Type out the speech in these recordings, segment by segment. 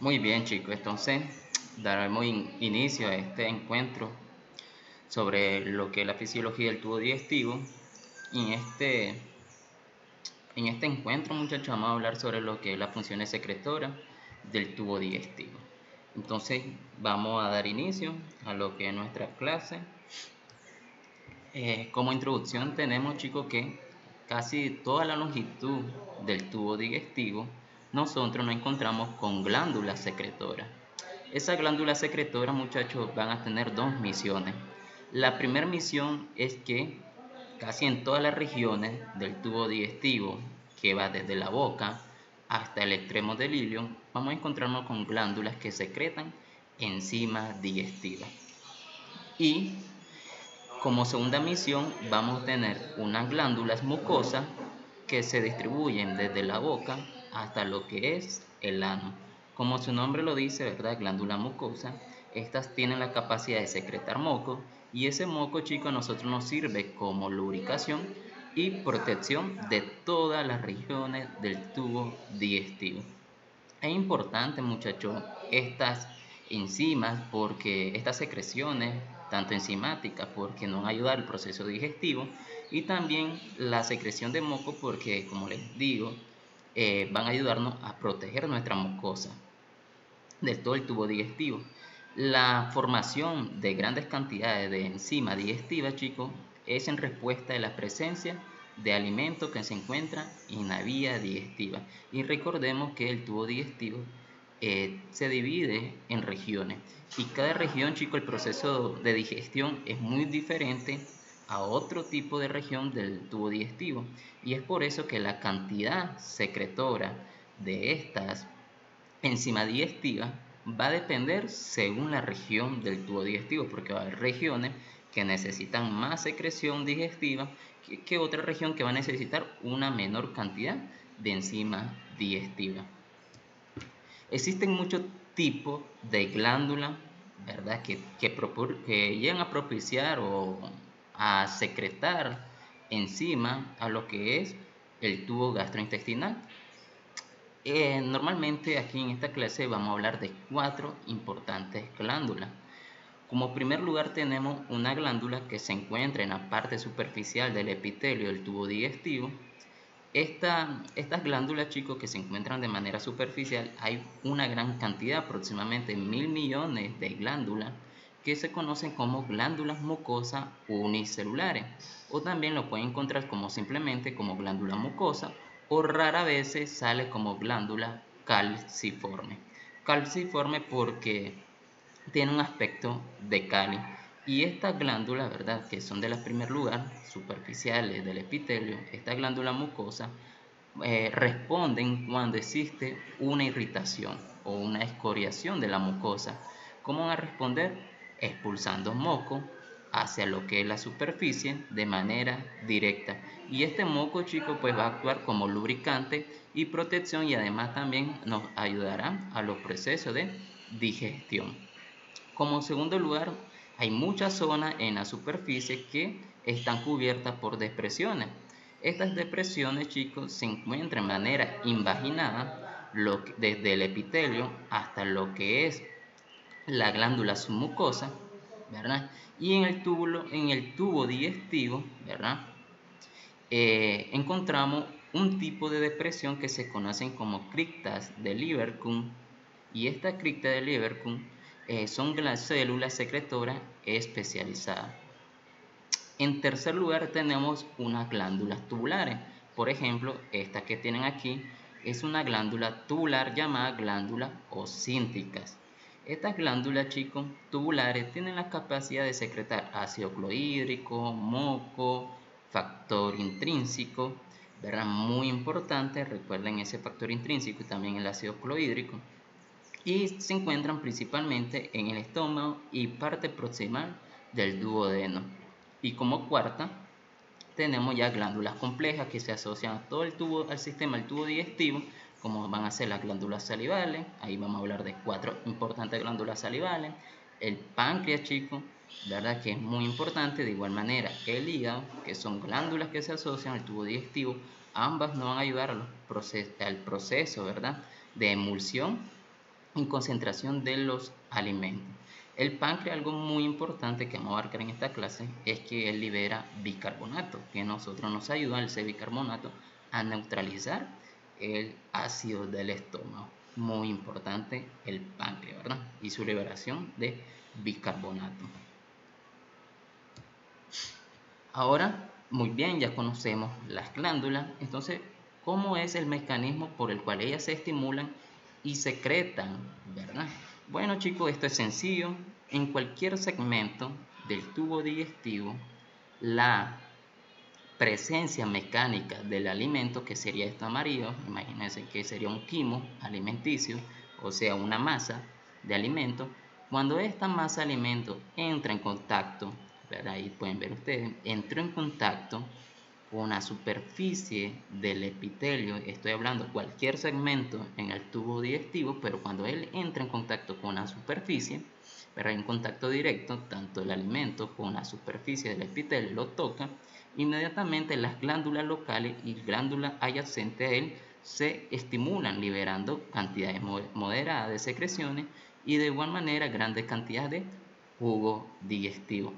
Muy bien, chicos. Entonces, daremos inicio a este encuentro sobre lo que es la fisiología del tubo digestivo. Y en este encuentro, muchachos, vamos a hablar sobre lo que es las funciones secretoras del tubo digestivo. Entonces, vamos a dar inicio a lo que es nuestra clase. Como introducción tenemos, chicos, que casi toda la longitud del tubo digestivo nosotros nos encontramos con glándulas secretoras. Esas glándulas secretoras, muchachos, van a tener dos misiones. La primera misión es que casi en todas las regiones del tubo digestivo, que va desde la boca hasta el extremo del ilio, vamos a encontrarnos con glándulas que secretan enzimas digestivas. Y como segunda misión vamos a tener unas glándulas mucosas que se distribuyen desde la boca hasta lo que es el ano. Como su nombre lo dice, ¿verdad? Glándula mucosa. Estas tienen la capacidad de secretar moco y ese moco, chicos, a nosotros nos sirve como lubricación y protección de todas las regiones del tubo digestivo. Es importante, muchachos, estas enzimas, porque estas secreciones, tanto enzimáticas, porque nos ayudan al proceso digestivo, y también la secreción de moco, porque, como les digo, van a ayudarnos a proteger nuestra mucosa de todo el tubo digestivo. La formación de grandes cantidades de enzimas digestivas, chicos, es en respuesta a la presencia de alimentos que se encuentran en la vía digestiva. Y recordemos que el tubo digestivo se divide en regiones. Y cada región, chicos, el proceso de digestión es muy diferente a otro tipo de región del tubo digestivo. Y es por eso que la cantidad secretora de estas enzima digestiva va a depender según la región del tubo digestivo, porque va a haber regiones que necesitan más secreción digestiva que otra región que va a necesitar una menor cantidad de enzima digestiva. Existen muchos tipos de glándulas, ¿verdad? Que llegan a propiciar o a secretar enzima a lo que es el tubo gastrointestinal. Normalmente aquí en esta clase vamos a hablar de cuatro importantes glándulas. Como primer lugar tenemos una glándula que se encuentra en la parte superficial del epitelio del tubo digestivo. Estas glándulas, chicos, que se encuentran de manera superficial, hay una gran cantidad, aproximadamente 1.000 millones de glándulas, que se conocen como glándulas mucosas unicelulares, o también lo pueden encontrar como simplemente como glándula mucosa, o rara vez sale como glándula calciforme. Calciforme porque tiene un aspecto de cáliz. Y estas glándulas, ¿verdad? Que son de las primer lugar, superficiales del epitelio, estas glándulas mucosas responden cuando existe una irritación o una escoriación de la mucosa. ¿Cómo van a responder? Expulsando moco hacia lo que es la superficie de manera directa. Y este moco, chicos, pues va a actuar como lubricante y protección, y además también nos ayudará a los procesos de digestión. Como segundo lugar, hay muchas zonas en la superficie que están cubiertas por depresiones. Estas depresiones, chicos, se encuentran de manera invaginada desde el epitelio hasta lo que es la glándula submucosa, ¿verdad? Y en el tubo digestivo, ¿verdad? Encontramos un tipo de depresión que se conocen como criptas de Lieberkühn, y estas criptas de Lieberkühn son las células secretoras especializadas. En tercer lugar tenemos unas glándulas tubulares. Por ejemplo, esta que tienen aquí es una glándula tubular llamada glándula ocínticas. Estas glándulas, chicos, tubulares tienen la capacidad de secretar ácido clorhídrico, moco, factor intrínseco, ¿verdad? Muy importante, recuerden ese factor intrínseco y también el ácido clorhídrico. Y se encuentran principalmente en el estómago y parte proximal del duodeno. Y como cuarta, tenemos ya glándulas complejas que se asocian a todo el tubo, al sistema del tubo digestivo, como van a ser las glándulas salivales. Ahí vamos a hablar de cuatro importantes glándulas salivales. El páncreas, chicos, verdad que es muy importante. De igual manera el hígado, que son glándulas que se asocian al tubo digestivo. Ambas nos van a ayudar al proceso, ¿verdad?, de emulsión y concentración de los alimentos. El páncreas, algo muy importante que vamos a abarcar en esta clase, es que él libera bicarbonato, que a nosotros nos ayuda ese bicarbonato a neutralizar el ácido del estómago. Muy importante el páncreas, ¿verdad? Y su liberación de bicarbonato. Ahora, muy bien, ya conocemos las glándulas. Entonces, ¿cómo es el mecanismo por el cual ellas se estimulan y secretan, verdad? Bueno, chicos, esto es sencillo. En cualquier segmento del tubo digestivo, la presencia mecánica del alimento, que sería esto amarillo, imagínense que sería un quimo alimenticio, o sea, una masa de alimento. Cuando esta masa de alimento entra en contacto, ¿verdad? Ahí pueden ver ustedes, entró en contacto con la superficie del epitelio, estoy hablando cualquier segmento en el tubo digestivo, pero cuando él entra en contacto con la superficie, ¿verdad? En contacto directo, tanto el alimento con la superficie del epitelio lo toca, inmediatamente las glándulas locales y glándulas adyacentes a él se estimulan, liberando cantidades moderadas de secreciones y de igual manera grandes cantidades de jugo digestivo.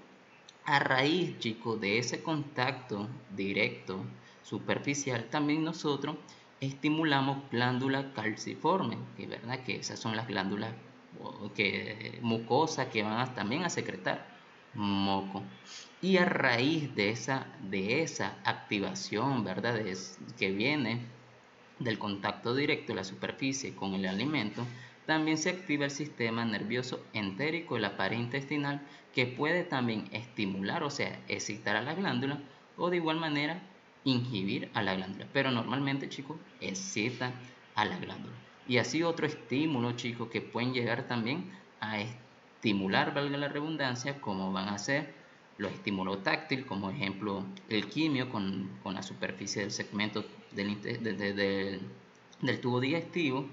A raíz, chicos, de ese contacto directo superficial, también nosotros estimulamos glándulas calciformes, que verdad que esas son las glándulas mucosas que van también a secretar moco. Y a raíz de esa activación, ¿verdad? Que viene del contacto directo de la superficie con el alimento, también se activa el sistema nervioso entérico de la pared intestinal, que puede también estimular, o sea, excitar a la glándula, o de igual manera inhibir a la glándula. Pero normalmente, chicos, excita a la glándula. Y así otro estímulo, chicos, que pueden llegar también a estimular, valga la redundancia, como van a ser los estímulos táctiles, como ejemplo el quimio con la superficie del segmento del tubo digestivo,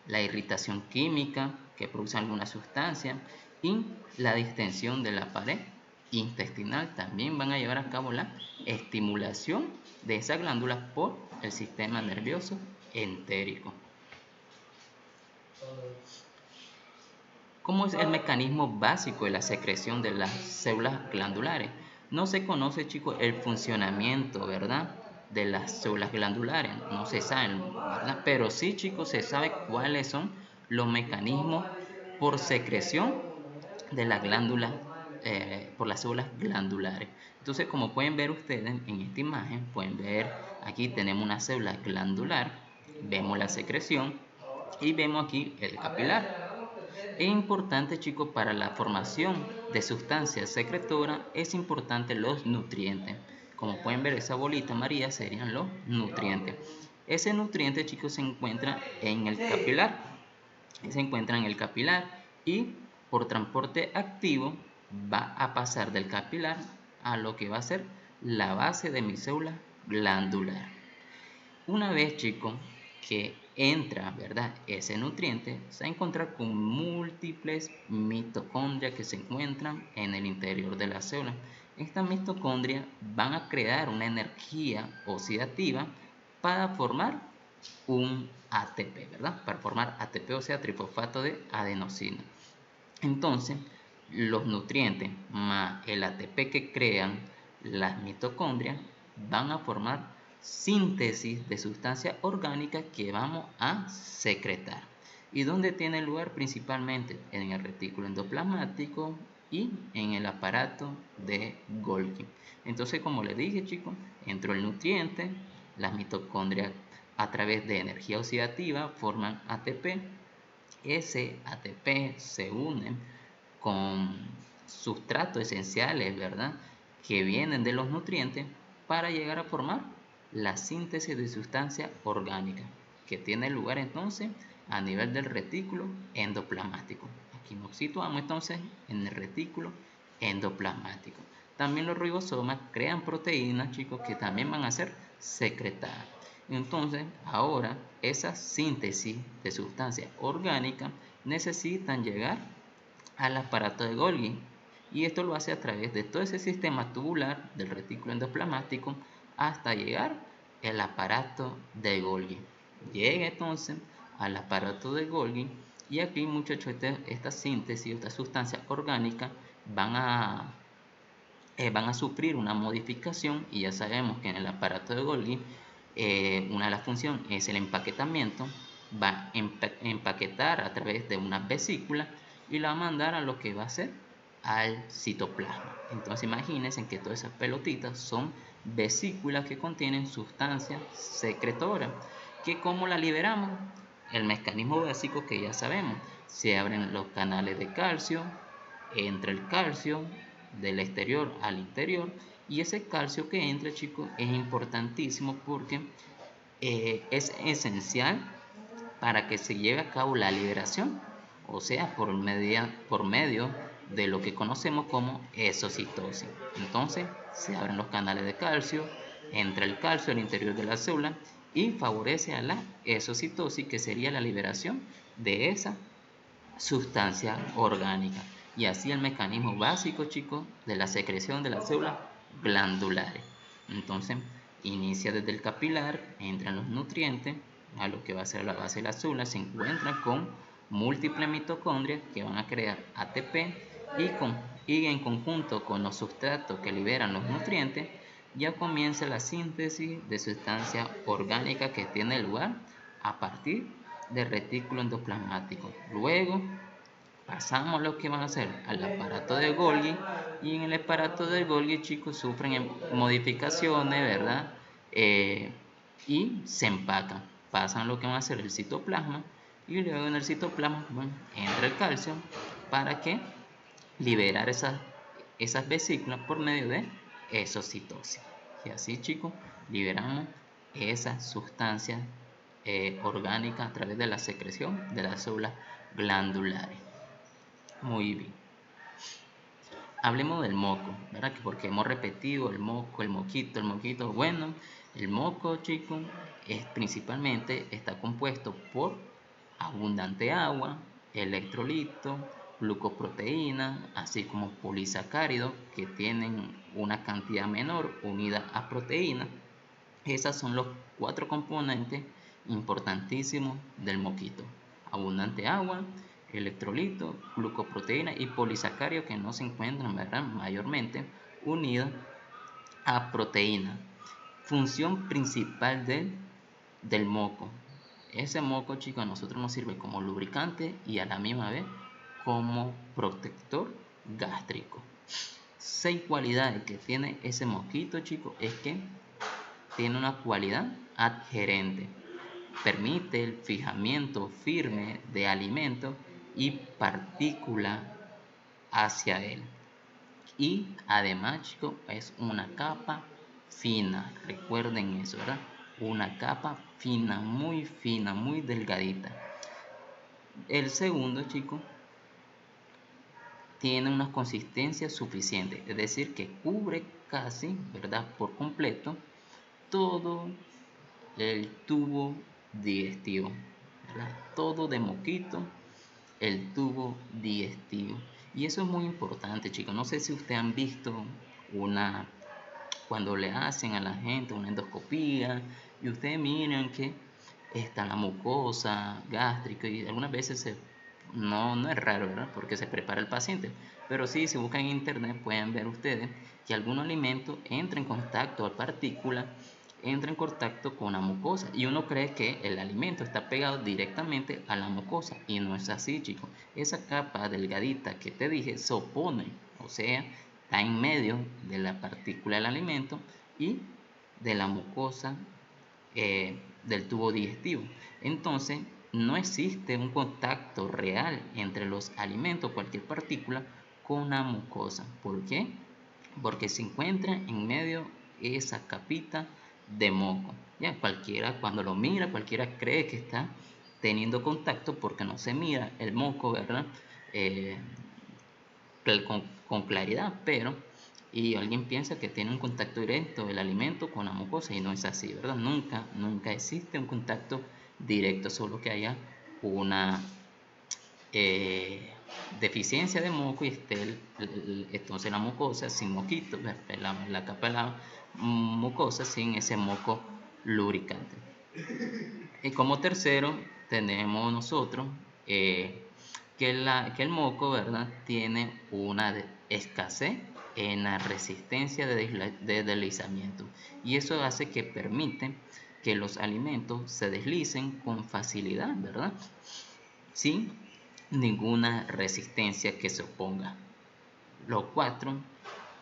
la irritación química que produce alguna sustancia y la distensión de la pared intestinal. También van a llevar a cabo la estimulación de esas glándulas por el sistema nervioso entérico. ¿Cómo es el mecanismo básico de la secreción de las células glandulares? No se conoce, chicos, el funcionamiento, ¿verdad?, de las células glandulares. No se sabe, ¿verdad? Pero sí, chicos, se sabe cuáles son los mecanismos por secreción de la glándula, por las células glandulares. Entonces, como pueden ver ustedes en esta imagen, pueden ver aquí tenemos una célula glandular, vemos la secreción y vemos aquí el capilar. Es importante, chicos, para la formación de sustancias secretoras, es importante los nutrientes. Como pueden ver, esa bolita amarilla serían los nutrientes. Ese nutriente, chicos, se encuentra en el capilar. Y por transporte activo va a pasar del capilar a lo que va a ser la base de mi célula glandular. Una vez, chicos, que entra, ¿verdad?, ese nutriente, se va a encontrar con múltiples mitocondrias que se encuentran en el interior de la célula. Estas mitocondrias van a crear una energía oxidativa para formar un ATP, ¿verdad? Para formar ATP, o sea, trifosfato de adenosina. Entonces, los nutrientes más el ATP que crean las mitocondrias van a formar síntesis de sustancias orgánicas que vamos a secretar. ¿Y dónde tiene lugar? Principalmente en el retículo endoplasmático y en el aparato de Golgi. Entonces, como les dije, chicos, entró el nutriente, las mitocondrias a través de energía oxidativa forman ATP. Ese ATP se une con sustratos esenciales, ¿verdad?, que vienen de los nutrientes para llegar a formar la síntesis de sustancias orgánicas, que tiene lugar entonces a nivel del retículo endoplasmático. Aquí nos situamos entonces en el retículo endoplasmático. También los ribosomas crean proteínas, chicos, que también van a ser secretadas. Entonces, ahora esa síntesis de sustancias orgánicas necesitan llegar al aparato de Golgi, y esto lo hace a través de todo ese sistema tubular del retículo endoplasmático hasta llegar al aparato de Golgi. Llega entonces al aparato de Golgi Y aquí, muchachos, esta síntesis, esta sustancia orgánica van a sufrir una modificación, y ya sabemos que en el aparato de Golgi una de las funciones es el empaquetamiento. Va a empaquetar a través de una vesícula y la va a mandar a lo que va a ser al citoplasma. Entonces imagínense que todas esas pelotitas son vesículas que contienen sustancia secretora, que como la liberamos, el mecanismo básico que ya sabemos: se abren los canales de calcio, entra el calcio del exterior al interior, y ese calcio que entra, chicos, es importantísimo porque es esencial para que se lleve a cabo la liberación, o sea, por medio de lo que conocemos como exocitosis. Entonces se abren los canales de calcio, entra el calcio al interior de la célula y favorece a la exocitosis, que sería la liberación de esa sustancia orgánica. Y así el mecanismo básico, chicos, de la secreción de las células glandulares. Entonces inicia desde el capilar, entran los nutrientes a lo que va a ser la base de la célula, se encuentran con múltiples mitocondrias que van a crear ATP, y en conjunto con los sustratos que liberan los nutrientes, ya comienza la síntesis de sustancia orgánica que tiene lugar a partir del retículo endoplasmático. Luego pasamos lo que van a hacer al aparato de Golgi, y en el aparato de Golgi, chicos, sufren modificaciones, ¿verdad? Y se empacan. Pasan lo que van a hacer el citoplasma, y luego en el citoplasma, bueno, entra el calcio para que liberar esas vesículas por medio de exocitosis. Y así, chicos, liberamos esas sustancias orgánicas a través de la secreción de las células glandulares. Muy bien. Hablemos del moco, ¿verdad? Porque hemos repetido el moco, el moquito. Bueno, el moco, chicos, principalmente está compuesto por abundante agua, electrolito, glucoproteína, así como polisacáridos que tienen una cantidad menor unida a proteína. Esos son los 4 componentes importantísimos del moquito: abundante agua, electrolito, glucoproteína y polisacáridos que no se encuentran, ¿verdad?, mayormente unidos a proteína. Función principal del moco: ese moco, chicos, a nosotros nos sirve como lubricante y a la misma vez como protector gástrico. 6 cualidades que tiene ese moquito, chicos, es que tiene una cualidad adherente: permite el fijamiento firme de alimentos y partículas hacia él. Y además, chicos, es una capa fina. Recuerden eso, ¿verdad? Una capa fina, muy delgadita. El segundo, chicos, tiene una consistencia suficiente, es decir, que cubre casi, ¿verdad?, por completo todo el tubo digestivo, ¿verdad? Todo de moquito, el tubo digestivo. Y eso es muy importante, chicos. No sé si ustedes han visto cuando le hacen a la gente una endoscopía y ustedes miran que está la mucosa gástrica, y algunas veces no es raro, ¿verdad?, porque se prepara el paciente, pero sí, si buscan en internet pueden ver ustedes que algún alimento entra en contacto a partículas, entra en contacto con la mucosa, y uno cree que el alimento está pegado directamente a la mucosa, y no es así, chicos. Esa capa delgadita que te dije se opone, o sea, está en medio de la partícula del alimento y de la mucosa del tubo digestivo. Entonces no existe un contacto real entre los alimentos, cualquier partícula, con la mucosa. ¿Por qué? Porque se encuentra en medio esa capita de moco. Ya cualquiera, cuando lo mira, cualquiera cree que está teniendo contacto porque no se mira el moco, ¿verdad?, con claridad, y alguien piensa que tiene un contacto directo del alimento con la mucosa, y no es así, ¿verdad? Nunca existe un contacto directo, solo que haya una deficiencia de moco y esté entonces la mucosa sin moquito, la capa de la mucosa sin ese moco lubricante. Y como tercero tenemos nosotros que el moco, ¿verdad?, tiene una escasez en la resistencia de deslizamiento, y eso hace que permite que los alimentos se deslicen con facilidad, ¿verdad?, sin ninguna resistencia que se oponga. Lo 4,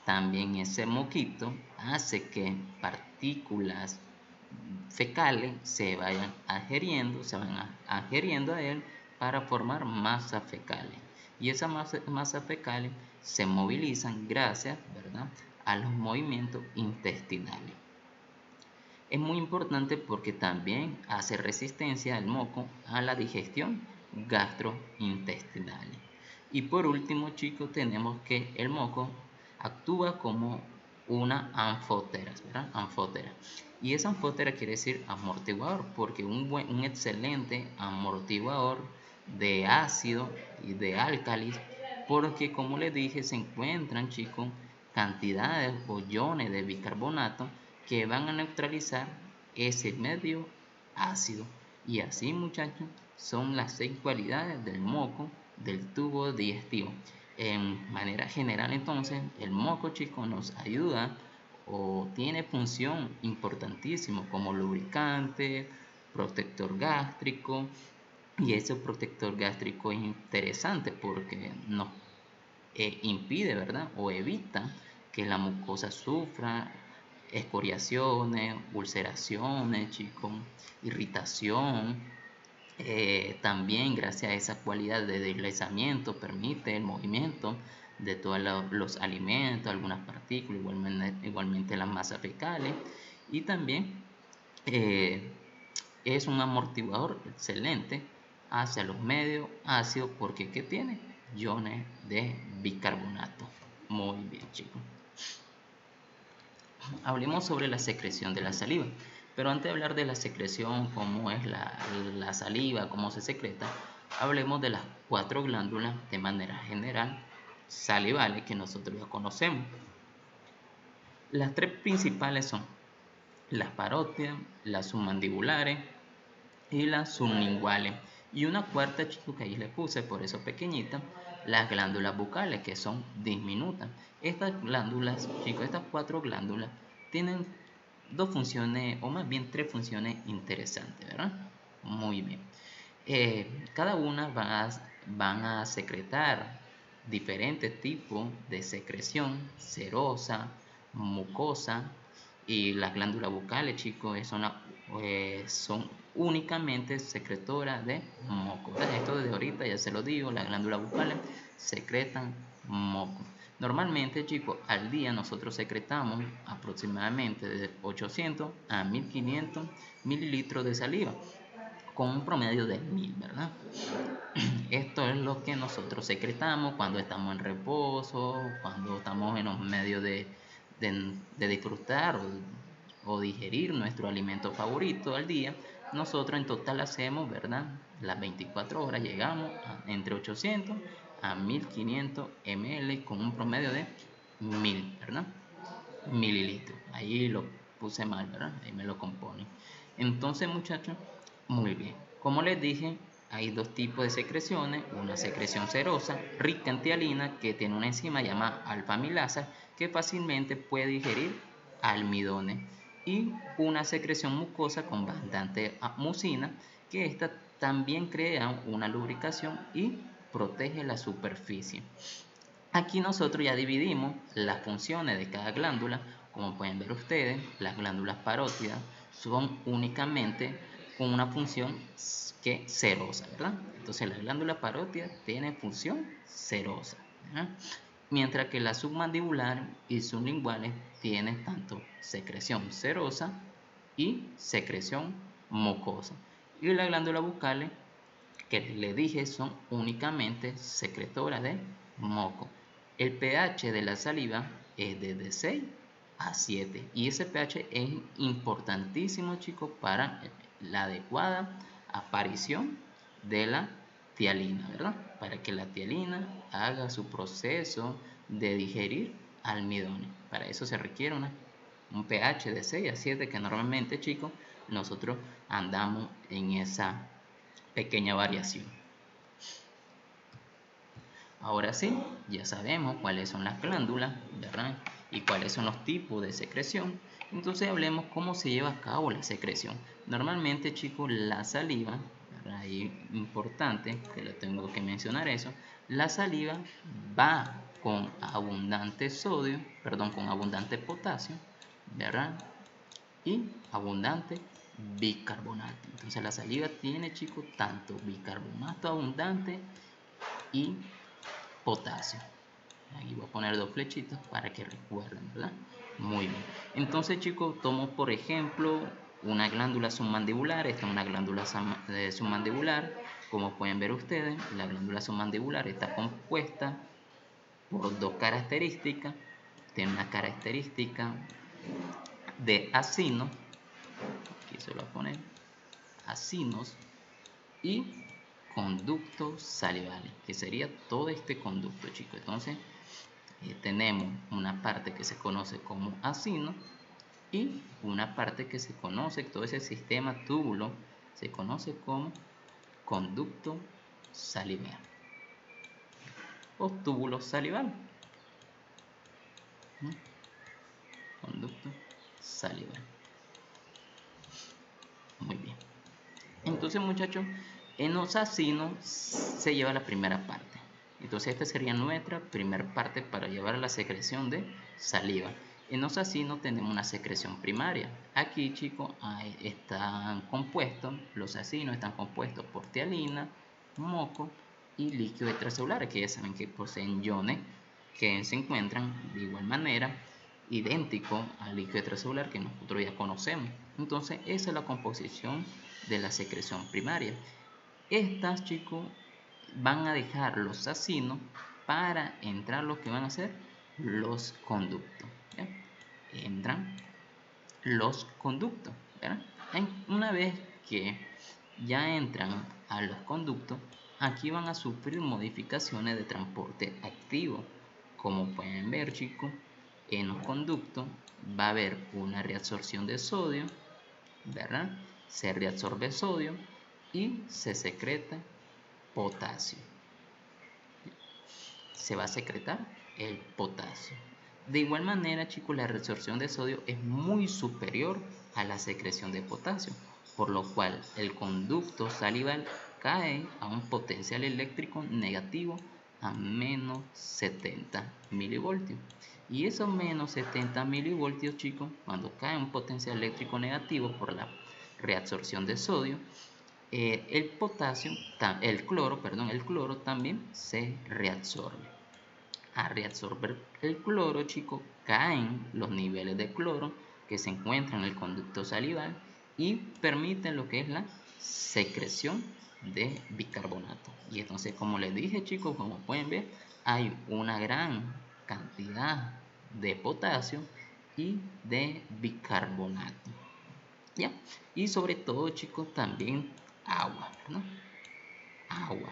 también ese moquito hace que partículas fecales se vayan adheriendo a él para formar masas fecales. Y esas masas fecales se movilizan gracias, ¿verdad?, a los movimientos intestinales. Es muy importante porque también hace resistencia el moco a la digestión gastrointestinal. Y por último, chicos, tenemos que el moco actúa como una anfótera, ¿verdad? Anfótera. Y esa anfótera quiere decir amortiguador, porque un excelente amortiguador de ácido y de álcalis, porque como les dije, se encuentran, chicos, cantidades o iones de bicarbonato que van a neutralizar ese medio ácido. Y así, muchachos, son las 6 cualidades del moco del tubo digestivo. En manera general, entonces, el moco, chicos, nos ayuda o tiene función importantísima como lubricante, protector gástrico. Y ese protector gástrico es interesante porque nos impide, ¿verdad?, o evita que la mucosa sufra escoriaciones, ulceraciones, chicos, irritación. También gracias a esa cualidad de deslizamiento permite el movimiento de todos los alimentos, algunas partículas, igualmente las masas fecales. Y también eh, es un amortiguador excelente hacia los medios ácidos porque ¿qué tiene? Iones de bicarbonato. Muy bien, chicos. Hablemos sobre la secreción de la saliva. Pero antes de hablar de la secreción, cómo es la saliva, cómo se secreta, hablemos de las 4 glándulas de manera general salivales que nosotros ya conocemos. Las 3 principales son las parótidas, las submandibulares y las sublinguales. Y una cuarta, chicos, que ahí le puse, por eso pequeñita, las glándulas bucales, que son diminutas. Estas glándulas, chicos, estas 4 glándulas tienen 2 funciones, o más bien 3 funciones interesantes, ¿verdad? Muy bien. Cada una van a secretar diferentes tipos de secreción, serosa, mucosa, y las glándulas bucales, chicos, son únicamente secretoras de moco. Esto desde ahorita ya se lo digo, las glándulas bucales secretan moco. Normalmente, chicos, al día nosotros secretamos aproximadamente de 800 a 1500 mililitros de saliva, con un promedio de 1000, ¿verdad? Esto es lo que nosotros secretamos cuando estamos en reposo, cuando estamos en los medios de disfrutar o digerir nuestro alimento favorito al día. Nosotros en total hacemos, ¿verdad?, las 24 horas llegamos entre 800 a 1500 ml con un promedio de 1000, ¿verdad?, mililitros. Ahí lo puse mal, ¿verdad? Ahí me lo componen. Entonces, muchachos, muy bien. Como les dije, hay 2 tipos de secreciones. Una secreción serosa, rica en tialina, que tiene una enzima llamada alfa-amilasa, que fácilmente puede digerir almidones. Y una secreción mucosa con bastante mucina, que esta también crea una lubricación y protege la superficie. Aquí nosotros ya dividimos las funciones de cada glándula. Como pueden ver ustedes, las glándulas parótidas son únicamente con una función serosa, ¿verdad? Entonces las glándulas parótidas tienen función serosa, ¿verdad? Mientras que las submandibulares y sublinguales tienen tanto secreción serosa y secreción mucosa. Y las glándulas bucales, que les dije, son únicamente secretoras de moco. El pH de la saliva es de 6 a 7 y ese pH es importantísimo, chicos, para la adecuada aparición de la tialina, ¿verdad? Para que la tialina haga su proceso de digerir almidones. Para eso se requiere un pH de 6 a 7, que normalmente, chicos, nosotros andamos en esa pequeña variación. Ahora sí, ya sabemos cuáles son las glándulas, ¿verdad? Y cuáles son los tipos de secreción. Entonces hablemos cómo se lleva a cabo la secreción. Normalmente, chicos, la saliva, ¿verdad? Y importante, que lo tengo que mencionar eso, la saliva va con abundante sodio, perdón, con abundante potasio, ¿verdad? Y abundante bicarbonato. Entonces la saliva tiene, chicos, tanto bicarbonato abundante y potasio. Aquí voy a poner dos flechitas para que recuerden, ¿verdad? Muy bien. Entonces, chicos, tomo por ejemplo una glándula submandibular. Esta es una glándula submandibular. Como pueden ver ustedes, la glándula submandibular está compuesta por dos características. Tiene una característica de acino. Aquí se lo voy a poner. Acinos y conductos salivales, que sería todo este conducto, chicos. Entonces, tenemos una parte que se conoce como acino y una parte que se conoce, todo ese sistema túbulo se conoce como conducto salival o túbulo salival. Conducto salival. Muy bien. Entonces, muchachos, en los acinos se lleva la primera parte. Entonces esta sería nuestra primera parte para llevar a la secreción de saliva. En los acinos tenemos una secreción primaria. Aquí, chicos, están compuestos, los acinos están compuestos por tialina, moco y líquido extracelular, que ya saben que poseen iones que se encuentran de igual manera idéntico al líquido extracelular que nosotros ya conocemos. Entonces esa es la composición de la secreción primaria. Estas, chicos, van a dejar los acinos para entrar lo que van a ser los conductos. ¿Ya? Entran los conductos. ¿Verdad? Una vez que ya entran a los conductos, aquí van a sufrir modificaciones de transporte activo. Como pueden ver, chicos, en los conductos va a haber una reabsorción de sodio, ¿verdad? Se reabsorbe sodio y se secreta potasio. Se va a secretar el potasio. De igual manera, chicos, la reabsorción de sodio es muy superior a la secreción de potasio, por lo cual el conducto salival cae a un potencial eléctrico negativo a menos 70 milivoltios. Y esos menos 70 milivoltios, chicos, cuando cae un potencial eléctrico negativo por la reabsorción de sodio, el potasio, el cloro también se reabsorbe. A reabsorber el cloro, chicos, caen los niveles de cloro que se encuentran en el conducto salival y permiten lo que es la secreción de bicarbonato. Y entonces, como les dije, chicos, como pueden ver, hay una gran cantidad de potasio y de bicarbonato. ¿Ya? Y sobre todo, chicos, también agua, ¿no? Agua.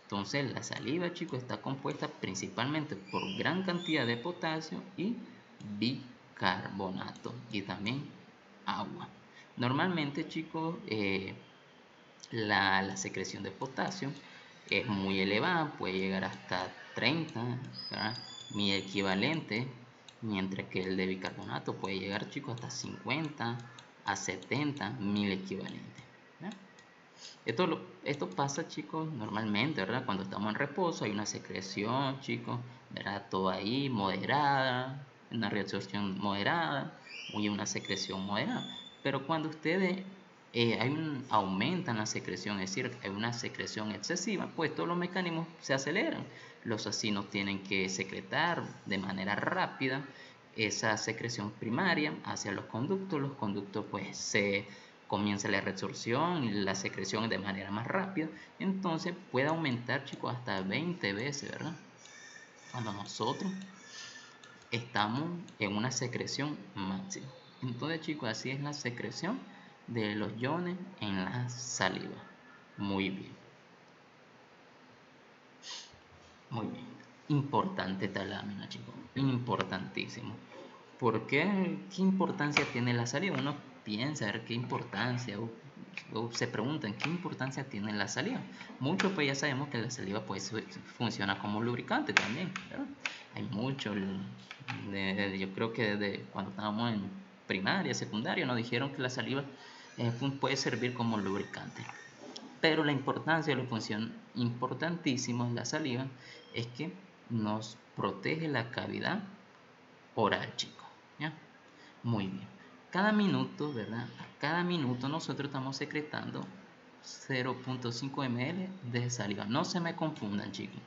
Entonces la saliva, chicos, está compuesta principalmente por gran cantidad de potasio y bicarbonato y también agua. Normalmente, chicos, la secreción de potasio es muy elevada, puede llegar hasta 30, ¿verdad? Mi equivalente, mientras que el de bicarbonato puede llegar, chicos, hasta 50 a 70 mil equivalentes. Esto pasa, chicos, normalmente, ¿verdad? Cuando estamos en reposo hay una secreción, chicos, ¿verdad? Todo ahí moderada, una reabsorción moderada y una secreción moderada. Pero cuando ustedes aumentan la secreción, es decir, hay una secreción excesiva, pues todos los mecanismos se aceleran. Los acinos tienen que secretar de manera rápida esa secreción primaria hacia los conductos pues comienza la reabsorción y la secreción de manera más rápida, entonces puede aumentar, chicos, hasta 20 veces, ¿verdad? Cuando nosotros estamos en una secreción máxima. Entonces, chicos, así es la secreción de los iones en la saliva. Muy bien. Muy bien. Importante esta lámina, chicos. Importantísimo. ¿Por qué? ¿Qué importancia tiene la saliva? Uno piensa, a ver qué importancia, o se preguntan qué importancia tiene la saliva. Muchos pues ya sabemos que la saliva pues funciona como lubricante también, ¿verdad? Hay mucho, yo creo que desde cuando estábamos en primaria, secundaria, nos dijeron que la saliva puede servir como lubricante. Pero la importancia, la función importantísima de la saliva es que nos protege la cavidad oral, chicos. ¿Ya? Muy bien. Cada minuto, ¿verdad? A cada minuto nosotros estamos secretando 0.5 ml de saliva. No se me confundan, chicos.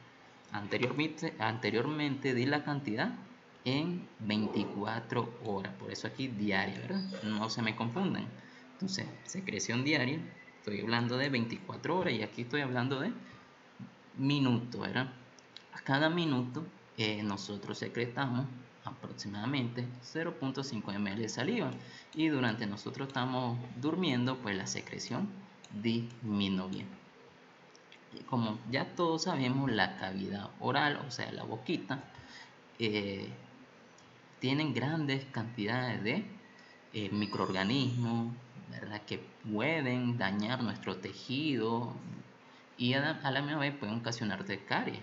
Anteriormente di la cantidad en 24 horas. Por eso aquí diaria, ¿verdad? No se me confundan. Entonces, secreción diaria. Estoy hablando de 24 horas y aquí estoy hablando de minutos, ¿verdad? A cada minuto nosotros secretamos aproximadamente 0.5 ml de saliva y durante nosotros estamos durmiendo pues la secreción disminuye. Y como ya todos sabemos, la cavidad oral, o sea la boquita, tienen grandes cantidades de microorganismos, ¿verdad? Que pueden dañar nuestro tejido y a la misma vez pueden ocasionarte caries.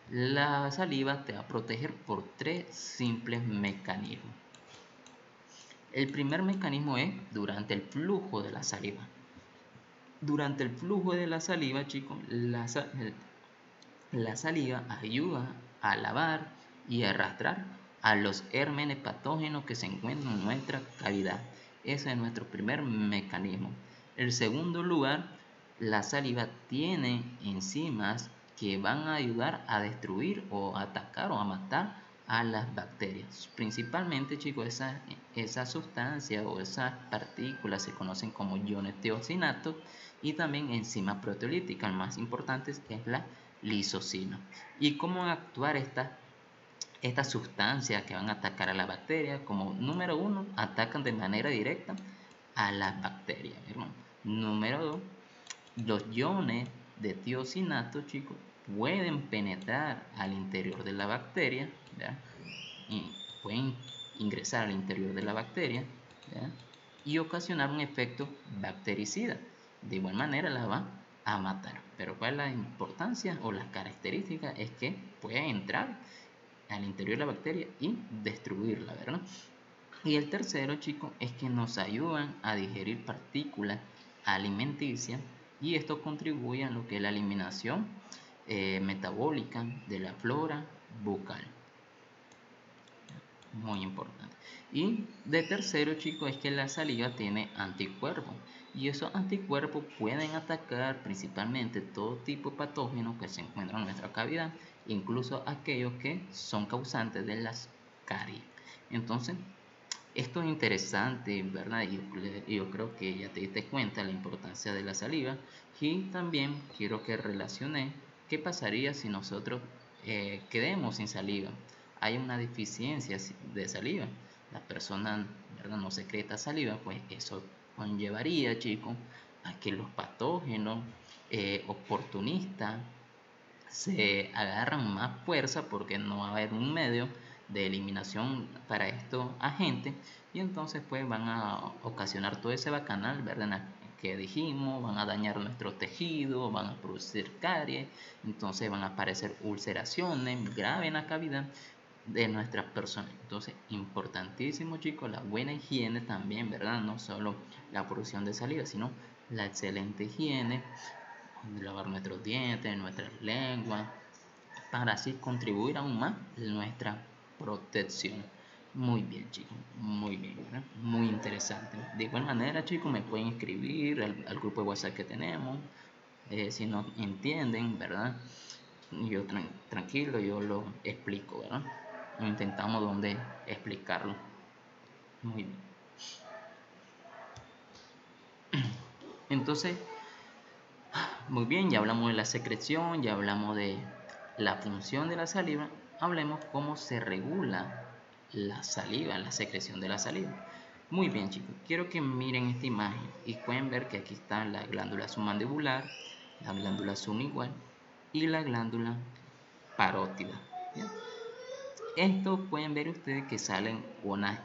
La saliva te va a proteger por 3 simples mecanismos. El primer mecanismo es durante el flujo de la saliva. Durante el flujo de la saliva, chicos, la saliva ayuda a lavar y arrastrar a los gérmenes patógenos que se encuentran en nuestra cavidad. Ese es nuestro primer mecanismo. En segundo lugar, la saliva tiene enzimas que van a ayudar a destruir o atacar o a matar a las bacterias. Principalmente, chicos, esa sustancia o esas partículas se conocen como iones teoxinatos y también enzimas proteolíticas. El más importante es la lisocima. ¿Y cómo van a actuar estas sustancias que van a atacar a la bacteria? Como número 1, atacan de manera directa a las bacterias, ¿verdad? Número 2, los iones de tiocinato, chicos, pueden penetrar al interior de la bacteria, ¿verdad? Y pueden ingresar al interior de la bacteria, ¿verdad? Y ocasionar un efecto bactericida. De igual manera la va a matar. Pero ¿cuál es la importancia o las características? Es que puede entrar al interior de la bacteria y destruirla, ¿verdad? Y el tercero, chicos, es que nos ayudan a digerir partículas alimenticias y esto contribuye a lo que es la eliminación metabólica de la flora bucal. Muy importante. Y de tercero, chicos, es que la saliva tiene anticuerpos y esos anticuerpos pueden atacar principalmente todo tipo de patógenos que se encuentran en nuestra cavidad, incluso aquellos que son causantes de las caries. Entonces, esto es interesante, ¿verdad? Yo creo que ya te diste cuenta de la importancia de la saliva y también quiero que relaciones qué pasaría si nosotros quedemos sin saliva. Hay una deficiencia de saliva. La persona, ¿verdad?, no secreta saliva, pues eso conllevaría, chicos, a que los patógenos oportunistas se agarran más fuerza porque no va a haber un medio de eliminación para estos agentes y entonces pues van a ocasionar todo ese bacanal, ¿verdad?, que dijimos, van a dañar nuestro tejido, van a producir caries, entonces van a aparecer ulceraciones graves en la cavidad de nuestras personas. Entonces, importantísimo, chicos, la buena higiene también, ¿verdad? No solo la producción de saliva, sino la excelente higiene, lavar nuestros dientes, nuestras lenguas, para así contribuir aún más en nuestra protección. Muy bien, chicos, muy bien, ¿verdad? Muy interesante. De igual manera, chicos, me pueden escribir al grupo de WhatsApp que tenemos, si no entienden, ¿verdad? Yo tranquilo, yo lo explico, ¿verdad? Intentamos donde explicarlo. Muy bien. Entonces, muy bien, ya hablamos de la secreción, ya hablamos de la función de la saliva. Hablemos cómo se regula la saliva, la secreción de la saliva. Muy bien, chicos, quiero que miren esta imagen y pueden ver que aquí está la glándula submandibular, la glándula sublingual y la glándula parótida. ¿Bien? Esto pueden ver ustedes que salen unas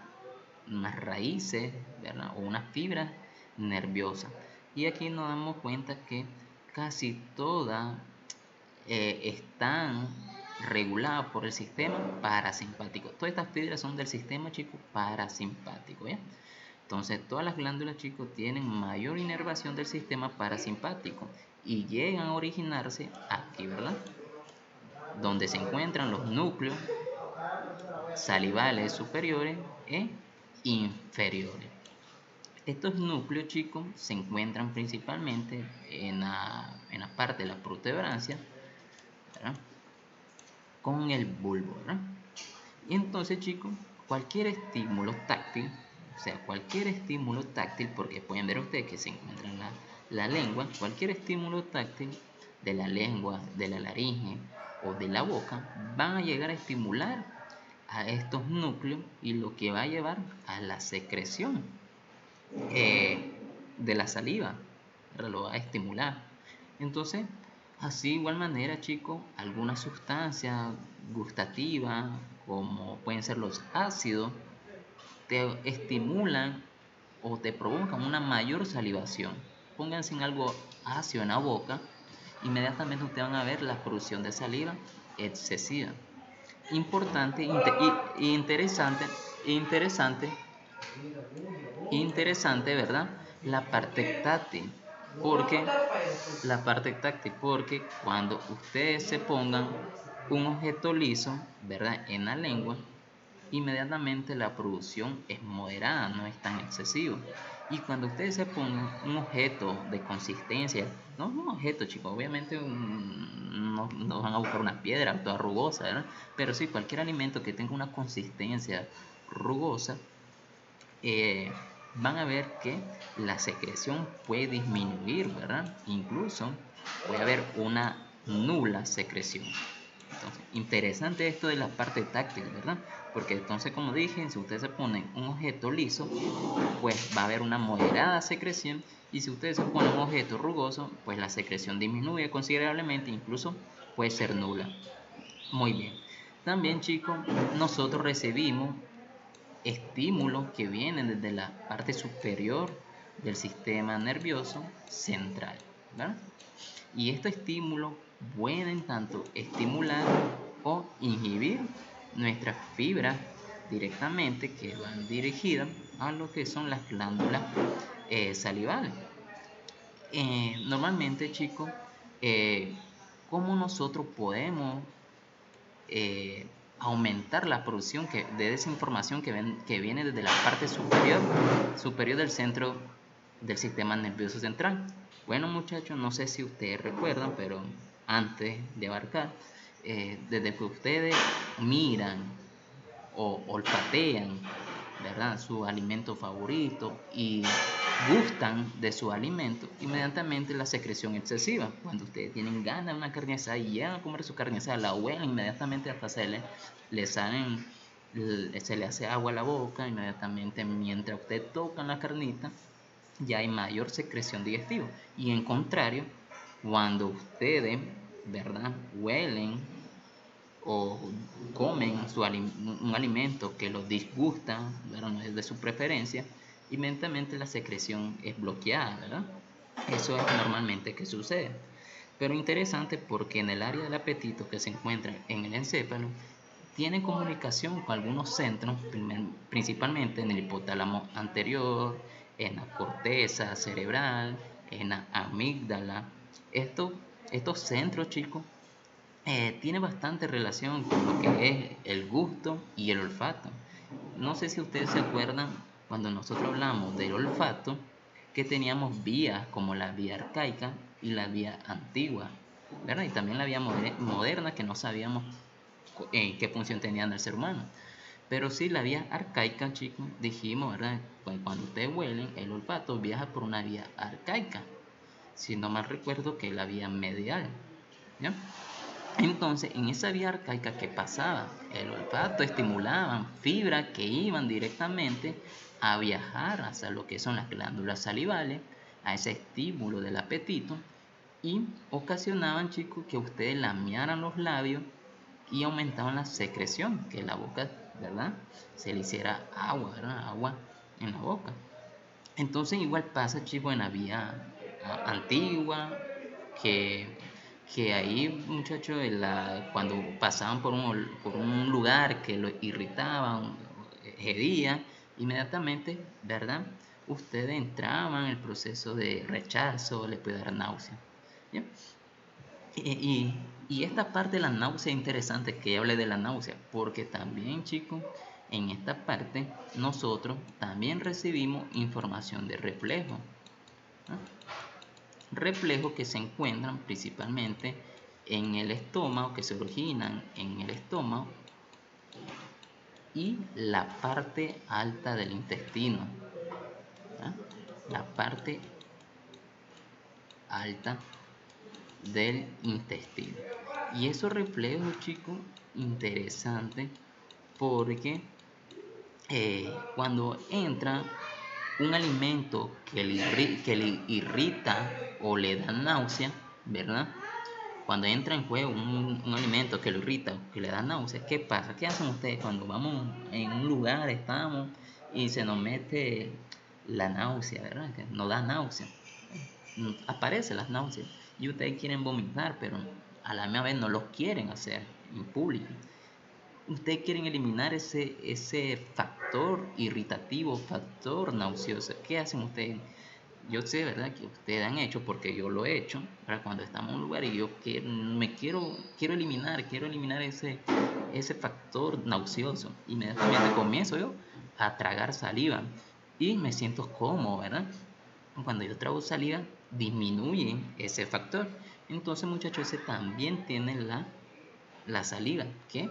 raíces, ¿verdad?, o unas fibras nerviosas. Y aquí nos damos cuenta que casi todas están reguladas por el sistema parasimpático. Todas estas fibras son del sistema, chicos, parasimpático, ¿ya? Entonces, todas las glándulas, chicos, tienen mayor inervación del sistema parasimpático y llegan a originarse aquí, ¿verdad? Donde se encuentran los núcleos salivales superiores e inferiores. Estos núcleos, chicos, se encuentran principalmente en la parte de la protuberancia, ¿verdad? Con el bulbo, ¿verdad? Y entonces, chicos, cualquier estímulo táctil, o sea, cualquier estímulo táctil, porque pueden ver ustedes que se encuentra en la lengua, cualquier estímulo táctil de la lengua, de la laringe o de la boca, van a llegar a estimular a estos núcleos y lo que va a llevar a la secreción de la saliva, lo va a estimular. Entonces, así igual manera, chicos, algunas sustancias gustativas, como pueden ser los ácidos, te estimulan o te provocan una mayor salivación. Pónganse en algo ácido en la boca, inmediatamente ustedes van a ver la producción de saliva excesiva. Importante interesante, ¿verdad? Porque la parte táctil, porque cuando ustedes se pongan un objeto liso, ¿verdad? En la lengua, inmediatamente la producción es moderada, no es tan excesivo. Y cuando ustedes se pongan un objeto de consistencia, no un objeto, chicos, obviamente no van a buscar una piedra toda rugosa, ¿verdad? Pero sí, cualquier alimento que tenga una consistencia rugosa, van a ver que la secreción puede disminuir, ¿verdad? Incluso puede haber una nula secreción. Entonces, interesante esto de la parte táctil, ¿verdad? Porque entonces, como dije, si ustedes se ponen un objeto liso, pues va a haber una moderada secreción, y si ustedes se ponen un objeto rugoso, pues la secreción disminuye considerablemente, incluso puede ser nula. Muy bien. También, chicos, nosotros recibimos estímulos que vienen desde la parte superior del sistema nervioso central, ¿verdad? Y estos estímulos pueden tanto estimular o inhibir nuestras fibras directamente, que van dirigidas a lo que son las glándulas salivales. Normalmente, chicos, ¿cómo nosotros podemos aumentar la producción de esa información que viene desde la parte superior del centro del sistema nervioso central? Bueno, muchachos, no sé si ustedes recuerdan, pero antes de abarcar, desde que ustedes miran o olfatean, ¿verdad?, su alimento favorito y gustan de su alimento, inmediatamente la secreción excesiva. Cuando ustedes tienen ganas de una carne asada y llegan a comer su carne asada, la huelen inmediatamente, hasta se le hace agua a la boca inmediatamente. Mientras ustedes tocan la carnita, ya hay mayor secreción digestiva. Y en contrario, cuando ustedes, ¿verdad?, huelen o comen un alimento que los disgusta, ¿verdad?, no es de su preferencia, inmediatamente la secreción es bloqueada, ¿verdad? Eso es normalmente que sucede. Pero interesante, porque en el área del apetito que se encuentra en el encéfalo, tiene comunicación con algunos centros, principalmente en el hipotálamo anterior, en la corteza cerebral, en la amígdala. Estos centros, chicos, tiene bastante relación con lo que es el gusto y el olfato. No sé si ustedes se acuerdan, cuando nosotros hablamos del olfato, que teníamos vías como la vía arcaica y la vía antigua, ¿verdad? Y también la vía moderna, que no sabíamos qué función tenía en el ser humano. Pero sí, la vía arcaica, chicos, dijimos, ¿verdad? Pues cuando ustedes huelen, el olfato viaja por una vía arcaica. Si no mal recuerdo, que es la vía medial, ¿ya? Entonces, en esa vía arcaica, que pasaba el olfato, estimulaban fibras que iban directamente a viajar hacia lo que son las glándulas salivales, a ese estímulo del apetito, y ocasionaban, chicos, que ustedes lamearan los labios y aumentaban la secreción, que la boca, ¿verdad?, se le hiciera agua, ¿verdad?, agua en la boca. Entonces, igual pasa, chicos, en la vía antigua, que, que ahí, muchachos, cuando pasaban por un lugar que lo irritaban, hería, inmediatamente, ¿verdad? Ustedes entraban en el proceso de rechazo, le puede dar náusea. ¿Ya? Y esta parte de la náusea es interesante que hable de la náusea, porque también, chicos, en esta parte nosotros también recibimos información de reflejo. ¿No? Reflejos que se encuentran principalmente en el estómago, que se originan en el estómago y la parte alta del intestino. ¿Ah? La parte alta del intestino. Y esos reflejos, chicos, interesantes porque cuando entra un alimento que le irrita o le da náusea, ¿verdad? Cuando entra en juego un alimento que lo irrita o que le da náusea, ¿qué pasa? ¿Qué hacen ustedes cuando vamos en un lugar, estamos y se nos mete la náusea, ¿verdad? Que nos da náusea. Aparecen las náuseas y ustedes quieren vomitar, pero a la misma vez no lo quieren hacer en público. Ustedes quieren eliminar ese factor irritativo, factor nauseoso. ¿Qué hacen ustedes? Yo sé, ¿verdad? Que ustedes han hecho, porque yo lo he hecho, ¿verdad? Cuando estamos en un lugar y yo quiero eliminar ese factor nauseoso. Inmediatamente comienzo yo a tragar saliva y me siento cómodo, ¿verdad? Cuando yo trago saliva, disminuye ese factor. Entonces, muchachos, ese también tiene la saliva, que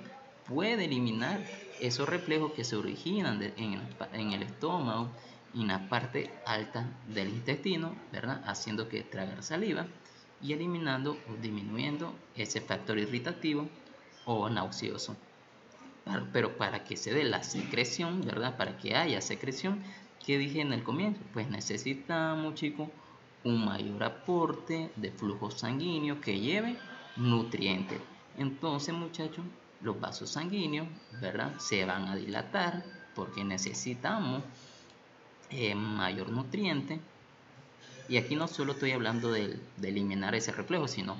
puede eliminar esos reflejos que se originan en el estómago y en la parte alta del intestino, ¿verdad? Haciendo que tragar saliva y eliminando o disminuyendo ese factor irritativo o nauseoso. Pero para que se dé la secreción, ¿verdad? Para que haya secreción, que dije en el comienzo, pues necesitamos, chicos, un mayor aporte de flujo sanguíneo que lleve nutrientes. Entonces, muchachos, los vasos sanguíneos, ¿verdad? Se van a dilatar porque necesitamos mayor nutriente. Y aquí no solo estoy hablando de eliminar ese reflejo, sino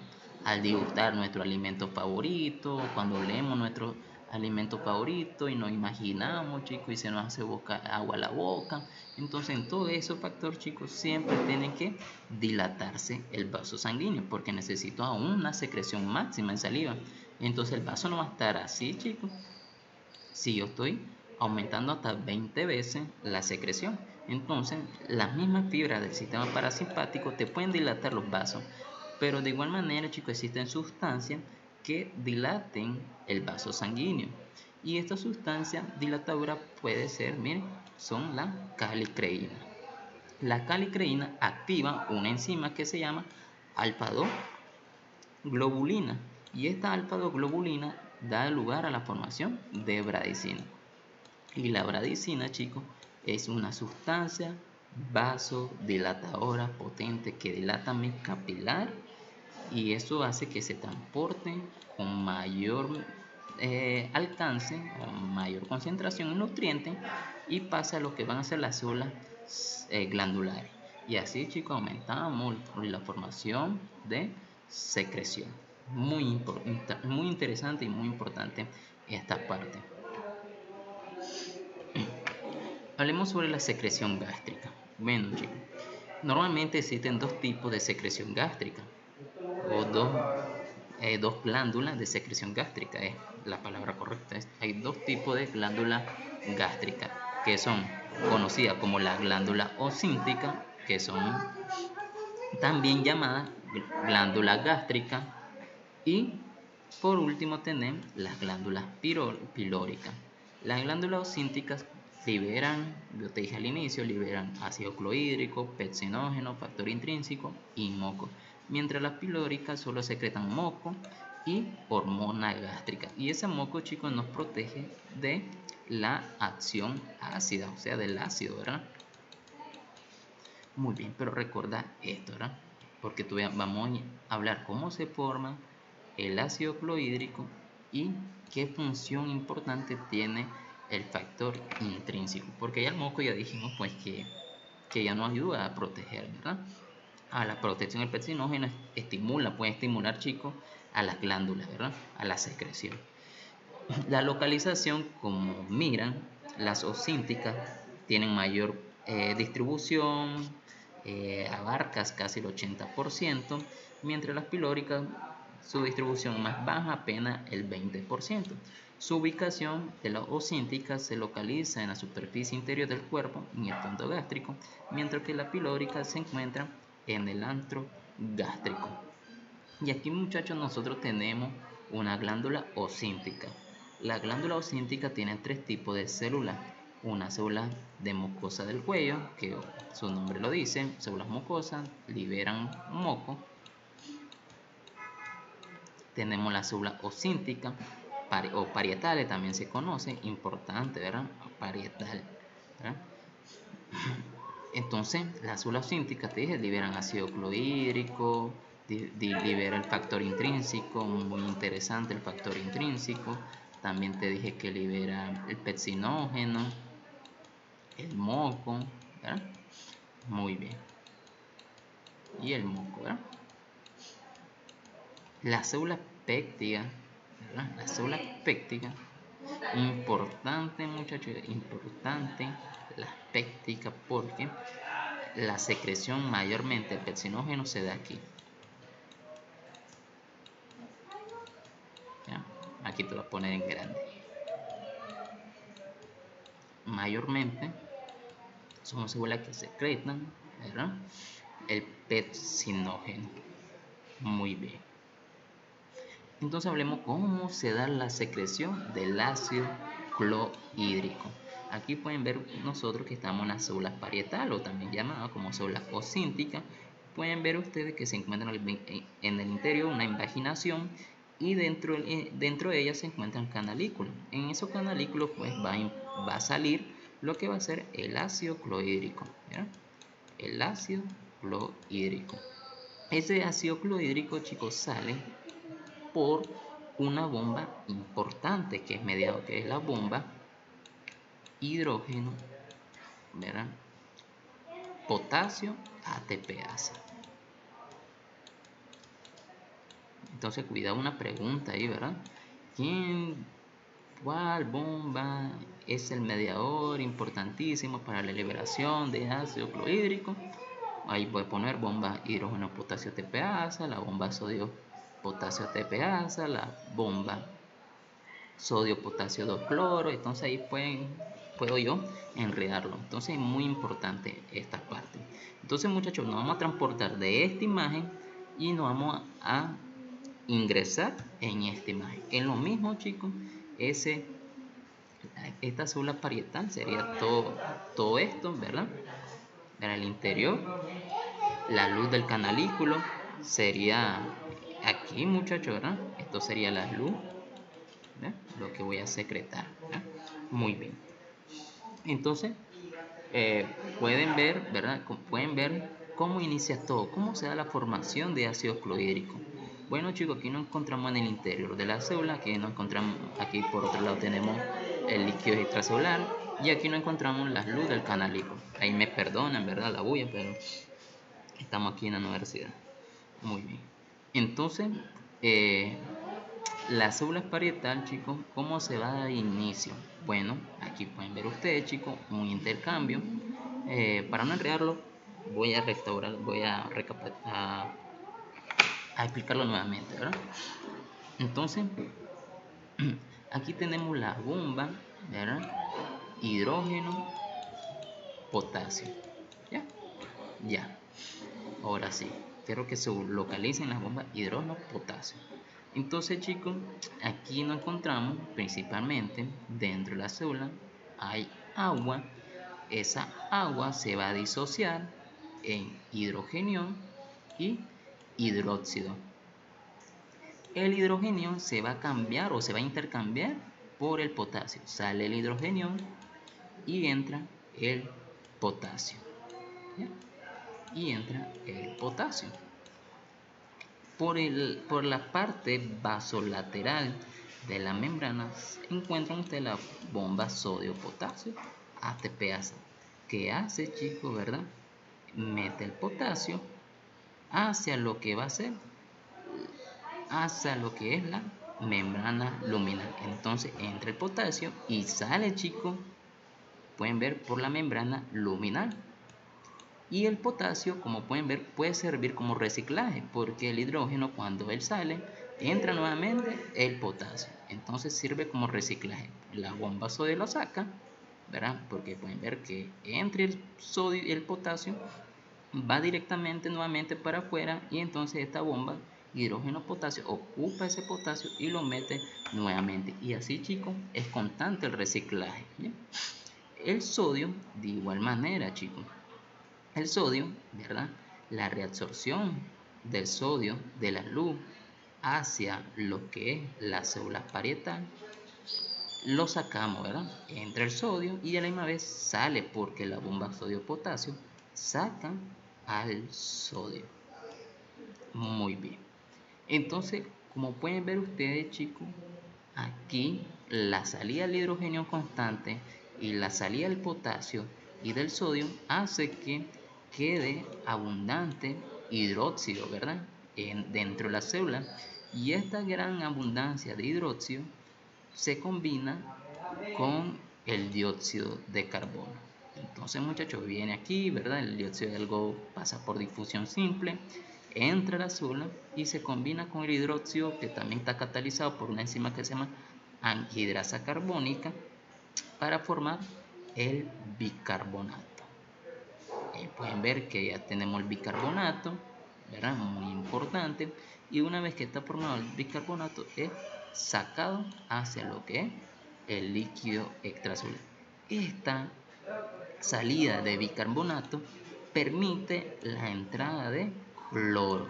al degustar nuestro alimento favorito, cuando leemos nuestro alimento favorito y nos imaginamos, chicos, y se nos hace agua a la boca. Entonces, en todo esos factores, chicos, siempre tiene que dilatarse el vaso sanguíneo, porque necesito aún una secreción máxima en saliva. Entonces, el vaso no va a estar así, chicos, si yo estoy aumentando hasta 20 veces la secreción. Entonces, las mismas fibras del sistema parasimpático te pueden dilatar los vasos, pero de igual manera, chicos, existen sustancias que dilaten el vaso sanguíneo. Y esta sustancia dilatadora puede ser, miren, son la calicreína. La calicreína activa una enzima que se llama alfa-2 globulina, y esta alfa-2 globulina da lugar a la formación de bradicina. Y la bradicina, chicos, es una sustancia vasodilatadora potente que dilata mi capilar, y eso hace que se transporten con mayor alcance o mayor concentración en nutrientes y pasa a lo que van a ser las células glandulares. Y así, chicos, aumentamos la formación de secreción. Muy interesante y muy importante esta parte. Hablemos sobre la secreción gástrica. Bueno, chicos, normalmente existen dos tipos de secreción gástrica, o dos glándulas de secreción gástrica, es la palabra correcta. Hay dos tipos de glándulas gástricas, que son conocidas como la glándula ocíntica, que son también llamadas glándula gástrica, y por último tenemos las glándulas pilóricas. Las glándulas ocínticas liberan, yo te dije al inicio, liberan ácido clorhídrico, pepsinógeno, factor intrínseco y moco, mientras las pilóricas solo secretan moco y hormona gástrica. Y ese moco, chicos, nos protege de la acción ácida, o sea, del ácido, ¿verdad? Muy bien, pero recuerda esto, ¿verdad? Porque vamos a hablar cómo se forma el ácido clorhídrico y qué función importante tiene el factor intrínseco. Porque ya el moco ya dijimos pues que ya nos ayuda a proteger, ¿verdad? a la protección del pepsinógeno, puede estimular, chicos, a las glándulas, ¿verdad? A la secreción. La localización, como miran, las ocínticas tienen mayor distribución, abarcas casi el 80%, mientras las pilóricas su distribución más baja, apenas el 20%. Su ubicación de las ocínticas se localiza en la superficie interior del cuerpo, en el fondo gástrico, mientras que la pilórica se encuentra en el antro gástrico. Y aquí, muchachos, nosotros tenemos una glándula ocíntica. La glándula ocíntica tiene tres tipos de células. Una célula de mucosa del cuello, que su nombre lo dice, células mucosas, liberan moco. Tenemos la célula ocíntica, o parietales también se conoce, importante, ¿verdad? Parietal, ¿verdad? Entonces, las células ocínticas, te dije, liberan ácido clorhídrico, libera el factor intrínseco, muy interesante el factor intrínseco. También te dije que libera el pepsinógeno, el moco, ¿verdad? Muy bien. Y el moco, ¿verdad? Las células péptidas, ¿verdad? Las células péptidas, importante, muchachos, importante las pépticas, porque la secreción mayormente del pepsinógeno se da aquí. ¿Ya? Aquí te lo voy a poner en grande. Mayormente son células que secretan, ¿verdad?, el pepsinógeno. Muy bien. Entonces hablemos cómo se da la secreción del ácido clorhídrico. Aquí pueden ver nosotros que estamos en las células parietales, o también llamadas como células ocínticas. Pueden ver ustedes que se encuentran en el interior una invaginación, y dentro de ella se encuentran canalículos. En esos canalículos pues va a salir lo que va a ser el ácido clorhídrico, ¿verdad? El ácido clorhídrico. Ese ácido clorhídrico, chicos, sale por una bomba importante que es la bomba hidrógeno, ¿verdad? Potasio ATPasa. Entonces, cuidado, una pregunta ahí, ¿verdad? ¿Cuál bomba es el mediador importantísimo para la liberación de ácido clorhídrico? Ahí puedes poner bomba hidrógeno potasio ATPasa, la bomba sodio potasio ATPasa, la bomba sodio potasio 2 cloro. Entonces ahí puedo yo enredarlo. Entonces es muy importante esta parte. Entonces, muchachos, nos vamos a transportar de esta imagen y nos vamos a ingresar en esta imagen. En lo mismo, chicos, esta célula parietal sería todo esto, ¿verdad? En el interior, la luz del canalículo sería aquí, muchachos, ¿verdad? Esto sería la luz, ¿verdad?, lo que voy a secretar, ¿verdad? Muy bien. Entonces, pueden ver, ¿verdad? Pueden ver cómo inicia todo, cómo se da la formación de ácido clorhídrico. Bueno, chicos, aquí nos encontramos en el interior de la célula. Aquí nos encontramos, aquí por otro lado tenemos el líquido extracelular, y aquí nos encontramos la luz del canalículo. Ahí me perdonan, ¿verdad?, la bulla, pero estamos aquí en la universidad. Muy bien. Entonces, la célula parietal, chicos, ¿cómo se va a dar inicio? Bueno, aquí pueden ver ustedes, chicos, un intercambio. Para no enredarlo, voy a explicarlo nuevamente, ¿verdad? Entonces, aquí tenemos la bomba, ¿verdad? Hidrógeno, potasio. ¿Ya? Ya. Ahora sí, quiero que se localicen las bombas hidrógeno, potasio. Entonces, chicos, aquí nos encontramos principalmente dentro de la célula hay agua. Esa agua se va a disociar en hidrogenio y hidróxido. El hidrogenio se va a cambiar o se va a intercambiar por el potasio. Sale el hidrogenio y entra el potasio. ¿Ya? Y entra el potasio. Por la parte vasolateral de la membrana encuentran ustedes la bomba sodio-potasio ATPasa. ¿Qué hace, chicos, verdad? Mete el potasio hacia lo que va a ser, hacia lo que es la membrana luminal. Entonces entra el potasio y sale, chicos, pueden ver, por la membrana luminal. Y el potasio, como pueden ver, puede servir como reciclaje, porque el hidrógeno, cuando él sale, entra nuevamente el potasio. Entonces sirve como reciclaje. La bomba sodio lo saca, ¿verdad? Porque pueden ver que entre el sodio y el potasio va directamente nuevamente para afuera, y entonces esta bomba hidrógeno potasio ocupa ese potasio y lo mete nuevamente. Y así, chicos, es constante el reciclaje. ¿Bien? El sodio, de igual manera, chicos. El sodio, ¿verdad? La reabsorción del sodio de la luz hacia lo que es la célula parietal, lo sacamos, ¿verdad? Entra el sodio y a la misma vez sale, porque la bomba sodio-potasio saca al sodio. Muy bien. Entonces, como pueden ver ustedes, chicos, aquí la salida del hidrógeno constante y la salida del potasio y del sodio hace que quede abundante hidróxido, ¿verdad? Dentro de la célula, y esta gran abundancia de hidróxido se combina con el dióxido de carbono. Entonces, muchachos, viene aquí, ¿verdad? El dióxido de algo pasa por difusión simple, entra a la célula y se combina con el hidróxido, que también está catalizado por una enzima que se llama anhidrasa carbónica, para formar el bicarbonato. Pueden ver que ya tenemos el bicarbonato, ¿verdad? Muy importante. Y una vez que está formado el bicarbonato, es sacado hacia lo que es el líquido extracelular. Esta salida de bicarbonato permite la entrada de cloro.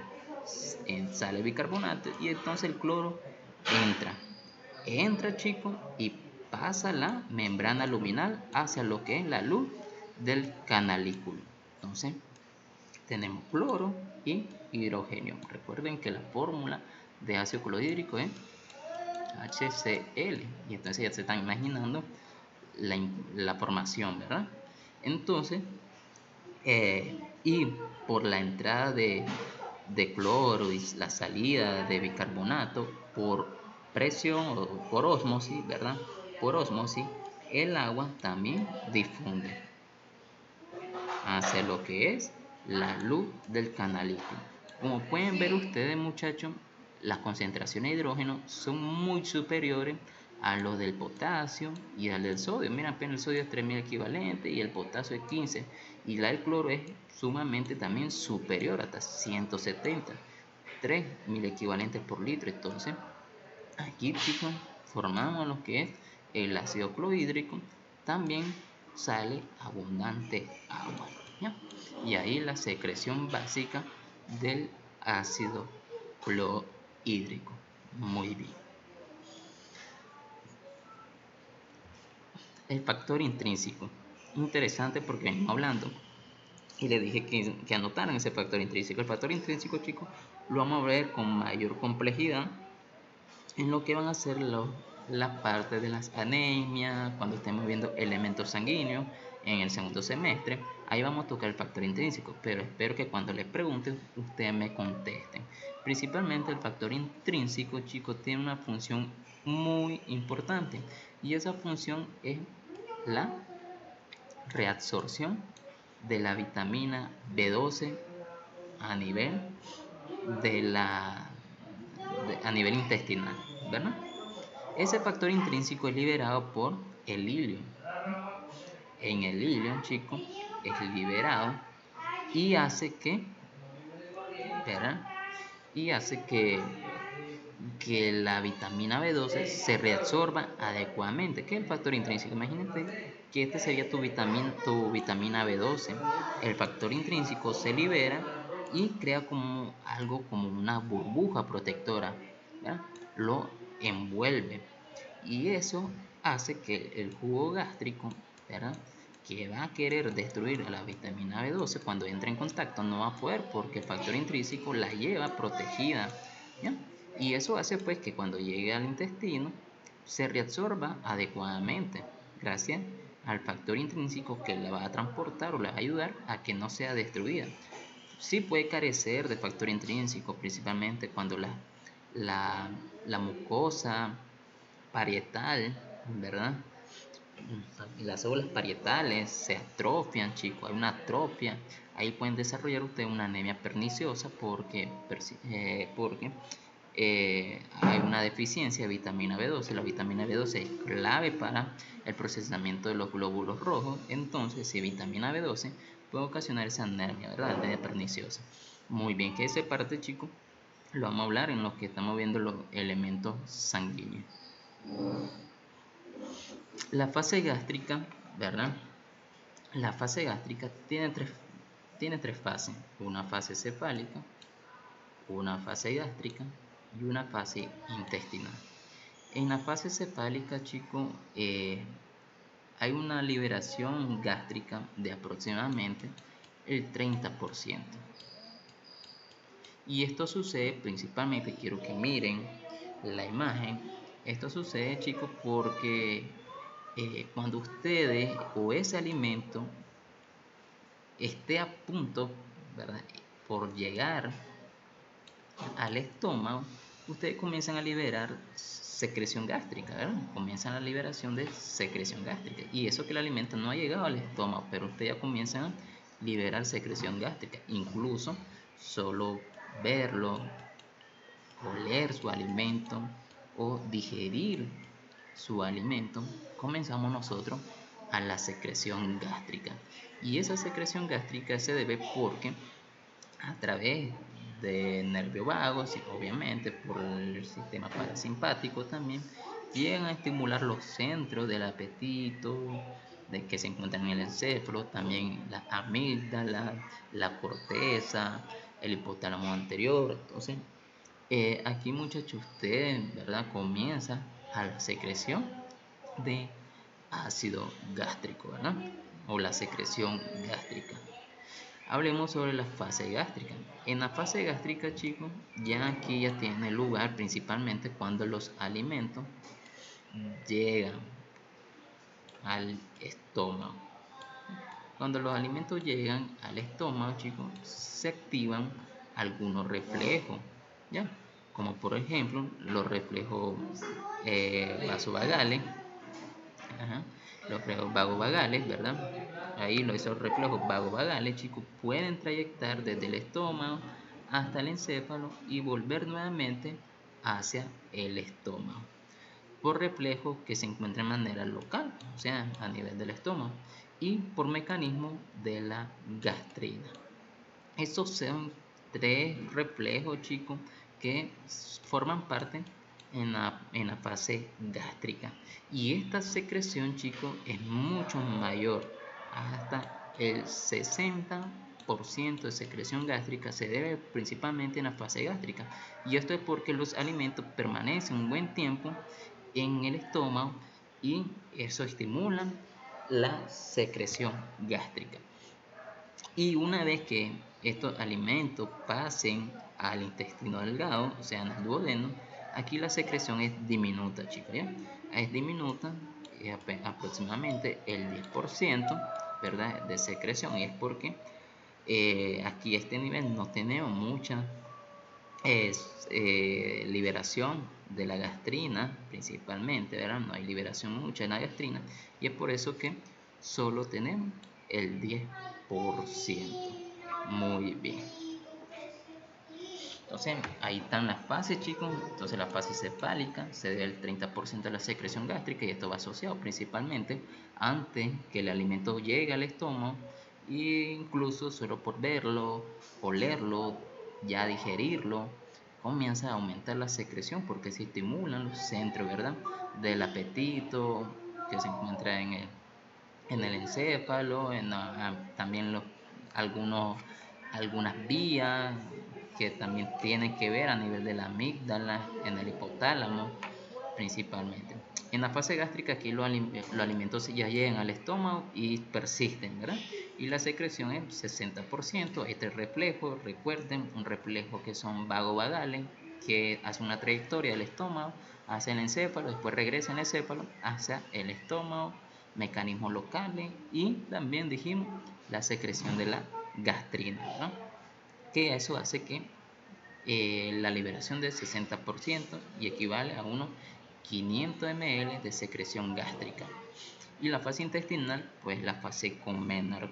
Sale bicarbonato y entonces el cloro entra, chicos, y pasa la membrana luminal hacia lo que es la luz del canalículo. Entonces tenemos cloro y hidrógeno. Recuerden que la fórmula de ácido clorhídrico es HCl, y entonces ya se están imaginando la formación, ¿verdad? Entonces, y por la entrada de cloro y la salida de bicarbonato por presión o por ósmosis, ¿verdad? Por ósmosis, el agua también difunde hacia lo que es la luz del canalículo. Como pueden ver ustedes, muchachos, las concentraciones de hidrógeno son muy superiores a los del potasio y al del sodio. Mira, apenas el sodio es 3000 equivalentes y el potasio es 15, y la del cloro es sumamente también superior, hasta 170, 3000 equivalentes por litro. Entonces aquí, chicos, formamos lo que es el ácido clorhídrico. También sale abundante agua, ¿ya? Y ahí la secreción básica del ácido clorhídrico. Muy bien. El factor intrínseco, interesante, porque venimos hablando y le dije que anotaran ese factor intrínseco. El factor intrínseco, chicos, lo vamos a ver con mayor complejidad en lo que van a ser la parte de las anemias, cuando estemos viendo elementos sanguíneos en el segundo semestre. Ahí vamos a tocar el factor intrínseco, pero espero que cuando les pregunten ustedes me contesten. Principalmente el factor intrínseco, chicos, tiene una función muy importante, y esa función es la reabsorción de la vitamina B12 a nivel a nivel intestinal, ¿verdad? Ese factor intrínseco es liberado por el hilio. En el hilio, chicos, es liberado y hace que, ¿verdad? Y hace que la vitamina B12 se reabsorba adecuadamente. ¿Qué es el factor intrínseco? Imagínate que este sería tu vitamina B12. El factor intrínseco se libera y crea como algo como una burbuja protectora, ¿verdad? Lo envuelve, y eso hace que el jugo gástrico, ¿verdad?, que va a querer destruir a la vitamina B12, cuando entre en contacto no va a poder, porque el factor intrínseco la lleva protegida, ¿ya? Y eso hace pues que cuando llegue al intestino se reabsorba adecuadamente, gracias al factor intrínseco, que la va a transportar o le va a ayudar a que no sea destruida. Sí puede carecer de factor intrínseco, principalmente cuando la, la mucosa parietal, ¿verdad? Las células parietales se atrofian, chicos, hay una atrofia. Ahí pueden desarrollar ustedes una anemia perniciosa porque hay una deficiencia de vitamina B12. La vitamina B12 es clave para el procesamiento de los glóbulos rojos. Entonces, si vitamina B12 puede ocasionar esa anemia, ¿verdad? Anemia perniciosa. Muy bien, que esa parte, chicos, lo vamos a hablar en lo que estamos viendo los elementos sanguíneos. La fase gástrica, ¿verdad? La fase gástrica tiene tres fases: una fase cefálica, una fase gástrica y una fase intestinal. En la fase cefálica, chicos, hay una liberación gástrica de aproximadamente el 30%. Y esto sucede principalmente, quiero que miren la imagen, esto sucede, chicos, porque cuando ustedes o ese alimento esté a punto, ¿verdad?, por llegar al estómago, ustedes comienzan a liberar secreción gástrica, ¿verdad? Comienzan la liberación de secreción gástrica. Y eso que el alimento no ha llegado al estómago, pero ustedes ya comienzan a liberar secreción gástrica. Incluso solo verlo, oler su alimento o digerir su alimento, comenzamos nosotros a la secreción gástrica. Y esa secreción gástrica se debe porque a través de nervio vago, obviamente por el sistema parasimpático también, llegan a estimular los centros del apetito que se encuentran en el encéfalo, también la amígdala, la corteza, el hipotálamo anterior. Entonces, aquí, muchachos, usted, ¿verdad?, comienza a la secreción de ácido gástrico, ¿verdad?, o la secreción gástrica. Hablemos sobre la fase gástrica. En la fase gástrica, chicos, ya aquí ya tiene lugar principalmente cuando los alimentos llegan al estómago. Cuando los alimentos llegan al estómago, chicos, se activan algunos reflejos, ¿ya? Como por ejemplo los reflejos vasovagales, los reflejos vagovagales, ¿verdad? Ahí esos reflejos vagovagales, chicos, pueden trayectar desde el estómago hasta el encéfalo y volver nuevamente hacia el estómago por reflejos que se encuentran de manera local, o sea, a nivel del estómago, y por mecanismo de la gastrina. Estos son tres reflejos, chicos, que forman parte en la fase gástrica. Y esta secreción, chicos, es mucho mayor, hasta el 60% de secreción gástrica se debe principalmente en la fase gástrica. Y esto es porque los alimentos permanecen un buen tiempo en el estómago y eso estimula la secreción gástrica. Y una vez que estos alimentos pasen al intestino delgado, o sea, en el duodeno, aquí la secreción es diminuta, chicos, ¿ya? Es diminuta, aproximadamente el 10%, ¿verdad?, de secreción. Y es porque aquí a este nivel no tenemos mucha liberación de la gastrina, principalmente, ¿verdad? No hay liberación mucha en la gastrina, y es por eso que solo tenemos el 10%. Muy bien. Entonces, ahí están las fases, chicos. Entonces, la fase cefálica se debe al 30% de la secreción gástrica, y esto va asociado principalmente antes que el alimento llegue al estómago, e incluso solo por verlo, olerlo, ya digerirlo, comienza a aumentar la secreción porque se estimulan los centros, ¿verdad?, del apetito que se encuentra en el encéfalo, también algunas vías que también tienen que ver a nivel de la amígdala, en el hipotálamo principalmente. En la fase gástrica, aquí los alimentos ya llegan al estómago y persisten, ¿verdad? Y la secreción es 60%. Este reflejo, recuerden, un reflejo que son vagovagales, que hace una trayectoria del estómago hacia el encéfalo, después regresa el encéfalo hacia el estómago, mecanismos locales, y también dijimos la secreción de la gastrina, ¿no? que eso hace que la liberación del 60% y equivale a unos 500 ml de secreción gástrica. Y la fase intestinal, pues la fase con menor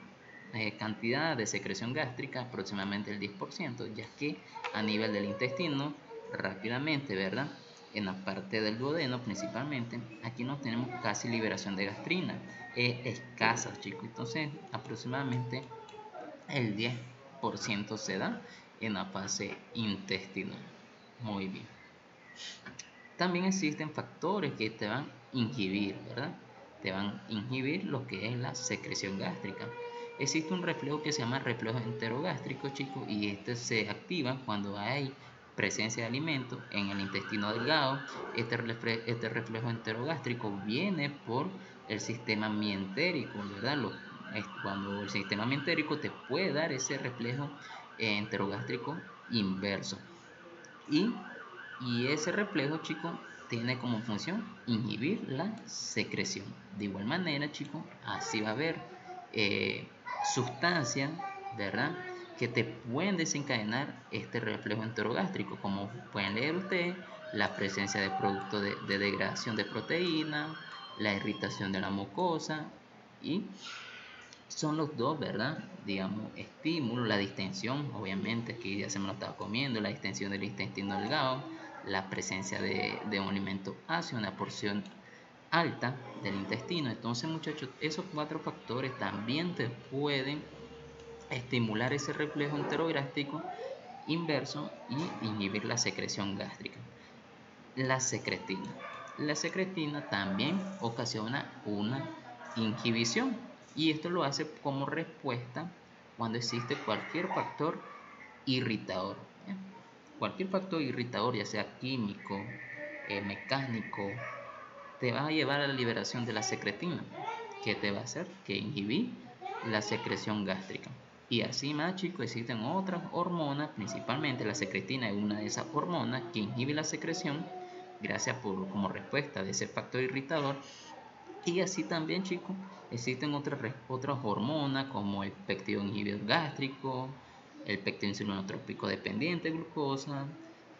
cantidad de secreción gástrica, aproximadamente el 10%, ya que a nivel del intestino, rápidamente, ¿verdad? En la parte del duodeno principalmente, aquí no tenemos casi liberación de gastrina, escasa, chicos. Entonces, aproximadamente el 10% se da en la fase intestinal. Muy bien. También existen factores que te van a inhibir, ¿verdad? Te van a inhibir lo que es la secreción gástrica. Existe un reflejo que se llama reflejo enterogástrico, chicos, y este se activa cuando hay presencia de alimentos en el intestino delgado. Este reflejo enterogástrico viene por el sistema mientérico, ¿verdad? Cuando el sistema mientérico te puede dar ese reflejo enterogástrico inverso. Y ese reflejo, chicos, tiene como función inhibir la secreción. De igual manera, chicos, así va a haber sustancias, ¿verdad?, que te pueden desencadenar este reflejo enterogástrico, como pueden leer ustedes, la presencia de productos de degradación de proteína, la irritación de la mucosa, y son los dos, ¿verdad? Digamos, estímulos, la distensión, obviamente, aquí ya se me lo estaba comiendo, la distensión del intestino delgado, la presencia de un alimento ácido, una porción alta del intestino. Entonces, muchachos, esos 4 factores también te pueden estimular ese reflejo enterogástrico inverso y inhibir la secreción gástrica. La secretina. La secretina también ocasiona una inhibición, y esto lo hace como respuesta cuando existe cualquier factor irritador. Cualquier factor irritador, ya sea químico, mecánico, te va a llevar a la liberación de la secretina, que te va a hacer que inhibir la secreción gástrica. Y así más, chicos, existen otras hormonas, principalmente la secretina es una de esas hormonas que inhibe la secreción gracias como respuesta de ese factor irritador. Y así también, chicos, existen otras hormonas como el péptido inhibidor gástrico, el péptido insulinotrópico dependiente de glucosa,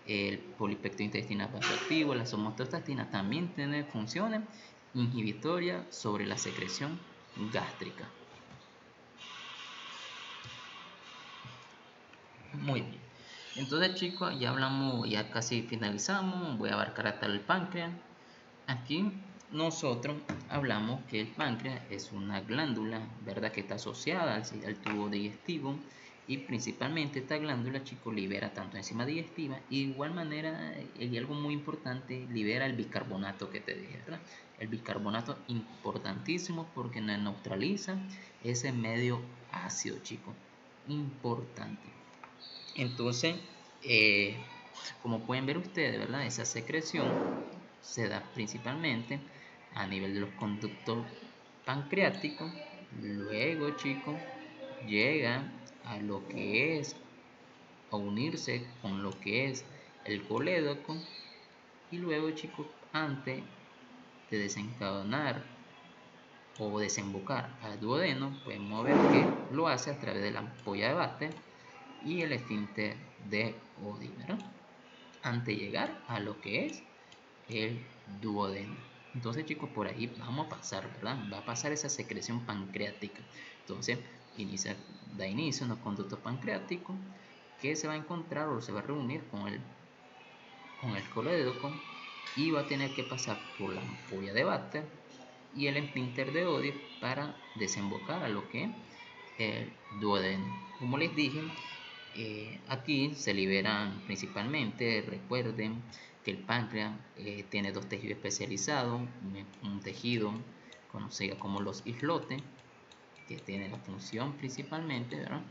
el polipéptido intestinal vasoactivo, la somatostatina, también tienen funciones inhibitorias sobre la secreción gástrica. Muy bien. Entonces, chicos, ya hablamos, ya casi finalizamos. Voy a abarcar hasta el páncreas. Aquí nosotros hablamos que el páncreas es una glándula, ¿verdad?, que está asociada al tubo digestivo, y principalmente esta glándula, chicos, libera tanto enzima digestiva y de igual manera, y algo muy importante, libera el bicarbonato que te dije, ¿verdad? El bicarbonato importantísimo porque nos neutraliza ese medio ácido, chicos, importante. Entonces, como pueden ver ustedes, ¿verdad?, esa secreción se da principalmente a nivel de los conductos pancreáticos. Luego, chicos, llega a lo que es a unirse con lo que es el colédoco, y luego, chicos, antes de desencadenar o desembocar al duodeno, podemos ver que lo hace a través de la ampolla de Bartter y el esfínter de Oddi, ¿verdad?, antes de llegar a lo que es el duodeno. Entonces, chicos, por ahí vamos a pasar, ¿verdad? Va a pasar esa secreción pancreática. Entonces, da inicio a un conducto pancreático que se va a encontrar o se va a reunir con el colédoco, y va a tener que pasar por la ampolla de Bartter y el esfínter de Oddi para desembocar a lo que es el duodeno. Como les dije, aquí se liberan principalmente, recuerden que el páncreas tiene 2 tejidos especializados, un tejido conocido como los islotes, que tiene la función principalmente, ¿verdad?,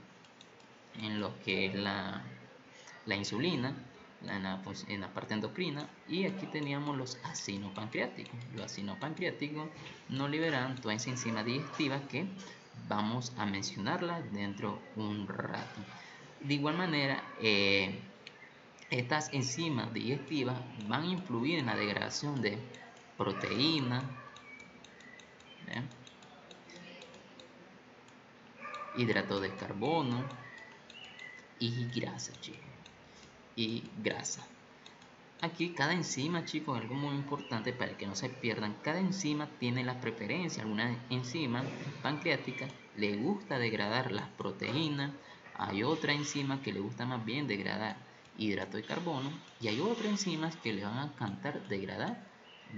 en lo que es la insulina, en la parte endocrina, y aquí teníamos los acinopancreáticos. Los acinopancreáticos no liberan toda esa enzima digestiva que vamos a mencionarla dentro un rato. De igual manera, estas enzimas digestivas van a influir en la degradación de proteínas, hidratos de carbono y grasa, chicos. Y grasa. Aquí cada enzima, chicos, algo muy importante para que no se pierdan. Cada enzima tiene la preferencia. Algunas enzimas pancreáticas le gusta degradar las proteínas. Hay otra enzima que le gusta más bien degradar hidrato de carbono. Y hay otras enzimas que le van a encantar degradar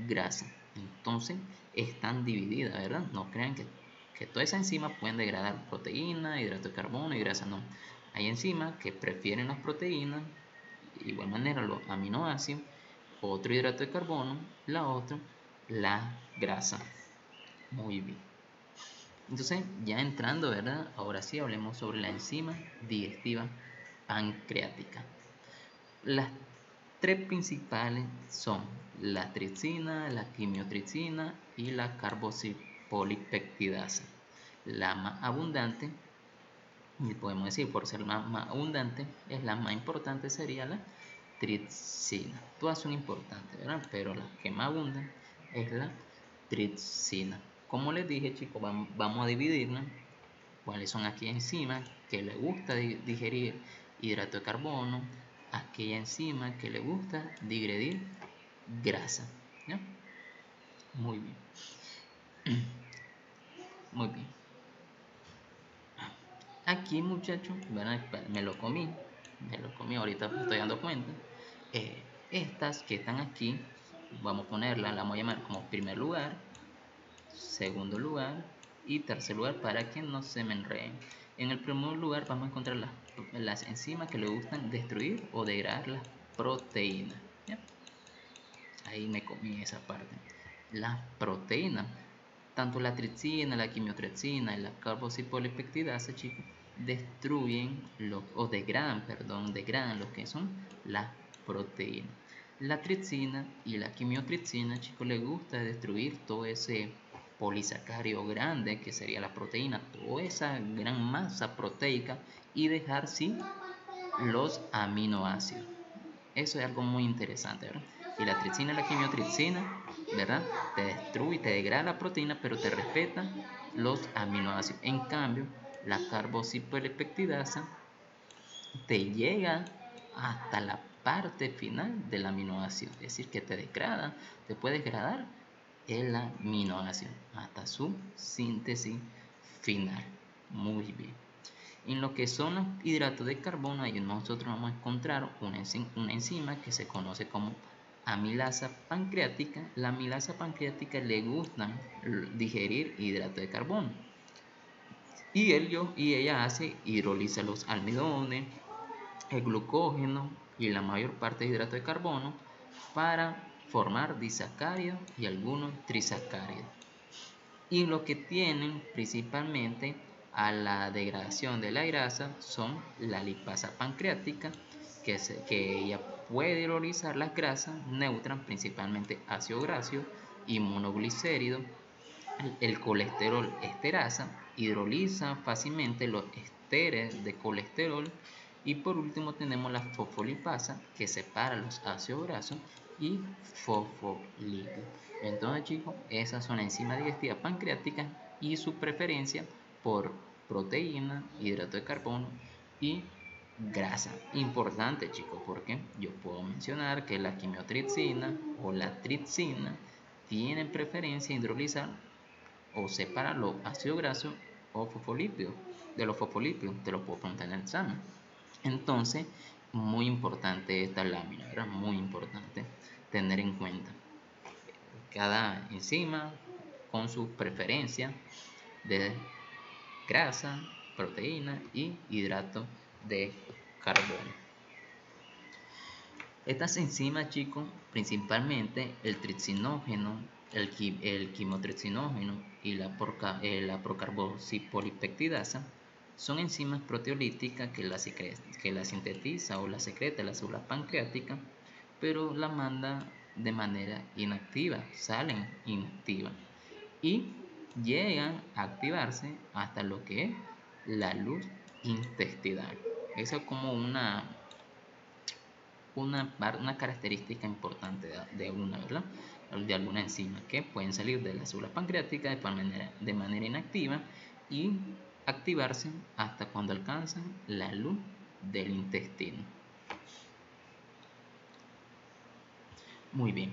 grasa. Entonces están divididas, ¿verdad? No crean que todas esas enzimas pueden degradar proteína, hidrato de carbono y grasa. No. Hay enzimas que prefieren las proteínas, de igual manera los aminoácidos, otro hidrato de carbono, la otra la grasa. Muy bien. Entonces, ya entrando, ¿verdad? Ahora sí hablemos sobre la enzima digestiva pancreática. Las tres principales son la tripsina, la quimiotripsina y la carboxipolipeptidasa. La más abundante, y podemos decir por ser la más abundante, es la más importante, sería la tripsina. Todas son importantes, ¿verdad? Pero la que más abunda es la tripsina. Como les dije, chicos, vamos a dividirla. ¿Cuáles son aquellas enzimas que le gusta digerir hidrato de carbono? Aquella enzima que le gusta digerir grasa. ¿Ya? Muy bien. Muy bien. Aquí, muchachos, me lo comí, ahorita me estoy dando cuenta. Estas que están aquí, vamos a ponerlas, la vamos a llamar como primer lugar, segundo lugar y tercer lugar para que no se me enreden. En el primer lugar vamos a encontrar las enzimas que le gustan destruir o degradar las proteínas. ¿Ya? Ahí me comí esa parte. Las proteínas, tanto la tripsina, la quimiotripsina y la carboxipolipeptidasa, chicos, destruyen o degradan lo que son las proteínas. La tripsina y la quimiotripsina, chicos, les gusta destruir todo ese polisacario grande que sería la proteína, toda esa gran masa proteica y dejar sin los aminoácidos. Eso es algo muy interesante, ¿verdad? Y la tripsina y la quimiotripsina, ¿verdad? Te destruye, te degrada la proteína, pero te respeta los aminoácidos. En cambio, la carboxipolipeptidasa te llega hasta la parte final del aminoácido, es decir, que te degrada, te puede degradar el aminoácido hasta su síntesis final. Muy bien. En lo que son los hidratos de carbono, ahí nosotros vamos a encontrar una enzima que se conoce como amilasa pancreática. La amilasa pancreática le gusta digerir hidrato de carbono. Y ella hidroliza los almidones, el glucógeno y la mayor parte de hidrato de carbono para formar disacáridos y algunos trisacáridos. Y lo que tienen principalmente a la degradación de la grasa son la lipasa pancreática, que ella puede hidrolizar las grasas neutras, principalmente ácido graso y monoglicérido. El colesterol esterasa hidroliza fácilmente los esteres de colesterol. Y por último tenemos la fosfolipasa, que separa los ácidos grasos y fosfolípidos. Entonces, chicos, esas son enzimas digestivas pancreáticas y su preferencia por proteína, hidrato de carbono y grasa. Importante, chicos, porque yo puedo mencionar que la quimiotripsina o la tripsina tienen preferencia en hidrolizar o separar los ácidos grasos o fosfolípidos. De los fosfolípidos te lo puedo preguntar en el examen. Entonces, muy importante esta lámina, ¿verdad? Muy importante tener en cuenta cada enzima con su preferencia de grasa, proteína y hidrato de carbono. Estas enzimas, chicos, principalmente el tripsinógeno, el quimotripsinógeno y la procarboxipolipeptidasa, son enzimas proteolíticas que la sintetiza o la secreta la célula pancreática, pero la manda de manera inactiva, salen inactivas y llegan a activarse hasta lo que es la luz intestinal. Eso es como una característica importante de alguna enzima, que pueden salir de la célula pancreática de manera inactiva y activarse hasta cuando alcanzan la luz del intestino. Muy bien.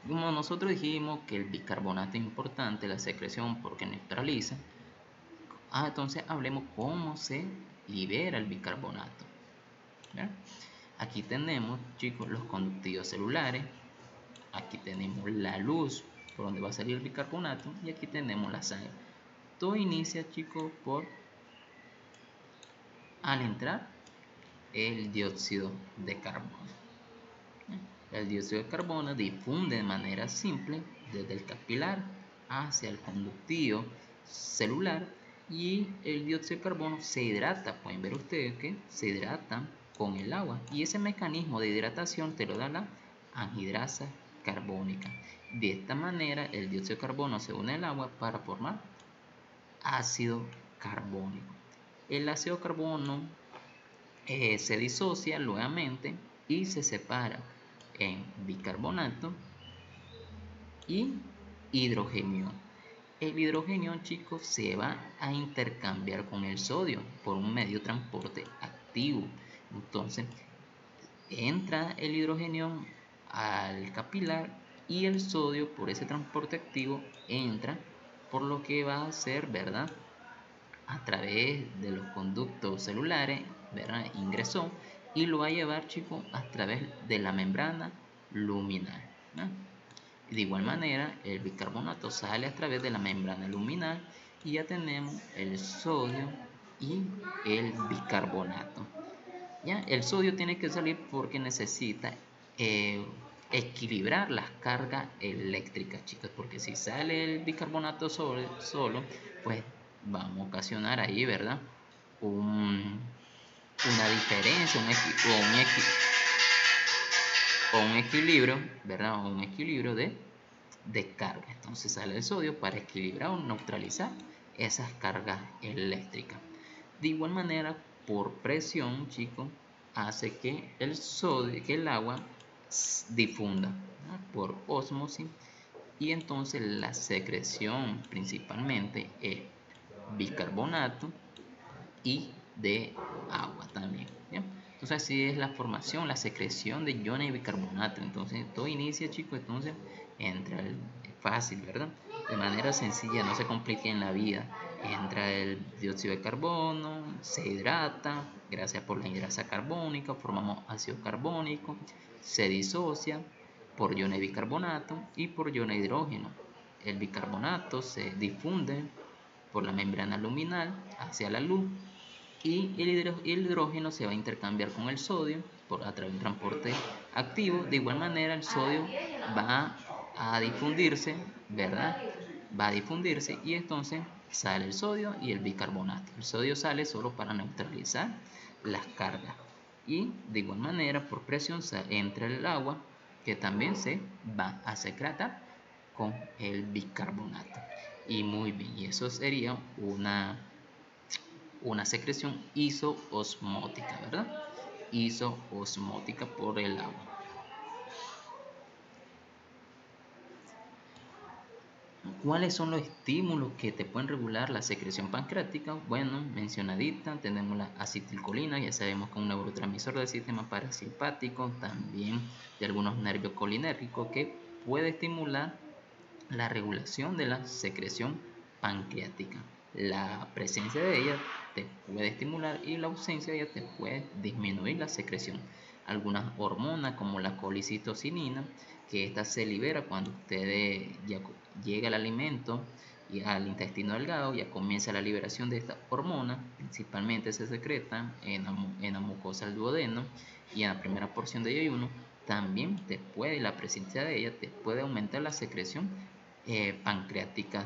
Como nosotros dijimos que el bicarbonato es importante, la secreción, porque neutraliza, entonces hablemos cómo se libera el bicarbonato. ¿Verdad? Aquí tenemos, chicos, los conductivos celulares. Aquí tenemos la luz por donde va a salir el bicarbonato y aquí tenemos la sangre. Todo inicia, chicos, por al entrar el dióxido de carbono. El dióxido de carbono difunde de manera simple desde el capilar hacia el conductivo celular y el dióxido de carbono se hidrata. Pueden ver ustedes que se hidrata con el agua y ese mecanismo de hidratación te lo da la anhidrasa carbónica. De esta manera el dióxido de carbono se une al agua para formar ácido carbónico. El ácido carbono se disocia nuevamente y se separa en bicarbonato y hidrogenio. El hidrogenio, chicos, se va a intercambiar con el sodio por un medio de transporte activo. Entonces, entra el hidrogenio al capilar y el sodio por ese transporte activo entra por lo que va a hacer, ¿verdad? A través de los conductos celulares, ¿verdad? Ingresó y lo va a llevar, chicos, a través de la membrana luminal, ¿no? De igual manera, el bicarbonato sale a través de la membrana luminal y ya tenemos el sodio y el bicarbonato. ¿Ya? El sodio tiene que salir porque necesita equilibrar las cargas eléctricas, chicos, porque si sale el bicarbonato solo, pues vamos a ocasionar ahí, ¿verdad? Una diferencia, un equilibrio, ¿verdad? Un equilibrio de carga. Entonces sale el sodio para equilibrar o neutralizar esas cargas eléctricas. De igual manera, por presión, chicos, hace que el sodio, que el agua difunda, ¿no? Por ósmosis, y entonces la secreción principalmente es bicarbonato y de agua también, ¿bien? Entonces así es la formación, la secreción de iones de bicarbonato. Entonces todo inicia, chicos, entonces entra el fácil, ¿verdad? De manera sencilla, no se complique en la vida. Entra el dióxido de carbono, se hidrata, gracias por la hidrasa carbónica, formamos ácido carbónico, se disocia por iones de bicarbonato y por iones de hidrógeno. El bicarbonato se difunde por la membrana luminal hacia la luz y el hidrógeno se va a intercambiar con el sodio a través de un transporte activo. De igual manera el sodio va a difundirse, ¿verdad? Va a difundirse y entonces sale el sodio y el bicarbonato. El sodio sale solo para neutralizar las cargas y de igual manera por presión entra el agua que también se va a secretar con el bicarbonato. Y muy bien, y eso sería una secreción isoosmótica, ¿verdad? Isoosmótica por el agua. ¿Cuáles son los estímulos que te pueden regular la secreción pancreática? Bueno, mencionadita, tenemos la acetilcolina, ya sabemos que es un neurotransmisor del sistema parasimpático, también de algunos nervios colinérgicos que puede estimular la regulación de la secreción pancreática. La presencia de ella te puede estimular y la ausencia de ella te puede disminuir la secreción. Algunas hormonas como la colicistocinina, que esta se libera cuando usted ya llega el alimento y al intestino delgado, ya comienza la liberación de esta hormona, principalmente se secreta en la mucosa del duodeno y en la primera porción de ayuno. También la presencia de ella te puede aumentar la secreción pancreática.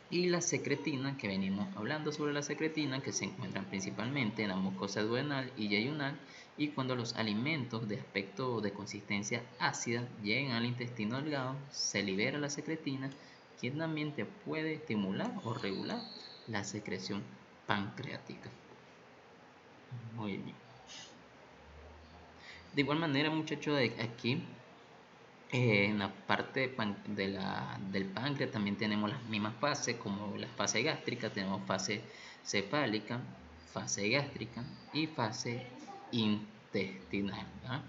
Y la secretina, que venimos hablando sobre la secretina, que se encuentran principalmente en la mucosa duodenal y yeyunal, y cuando los alimentos de aspecto o de consistencia ácida llegan al intestino delgado, se libera la secretina, que también te puede estimular o regular la secreción pancreática. Muy bien. De igual manera, muchachos, aquí en la parte del páncreas también tenemos las mismas fases, como la fase gástrica, tenemos fase cefálica, fase gástrica y fase intestinal, ¿verdad?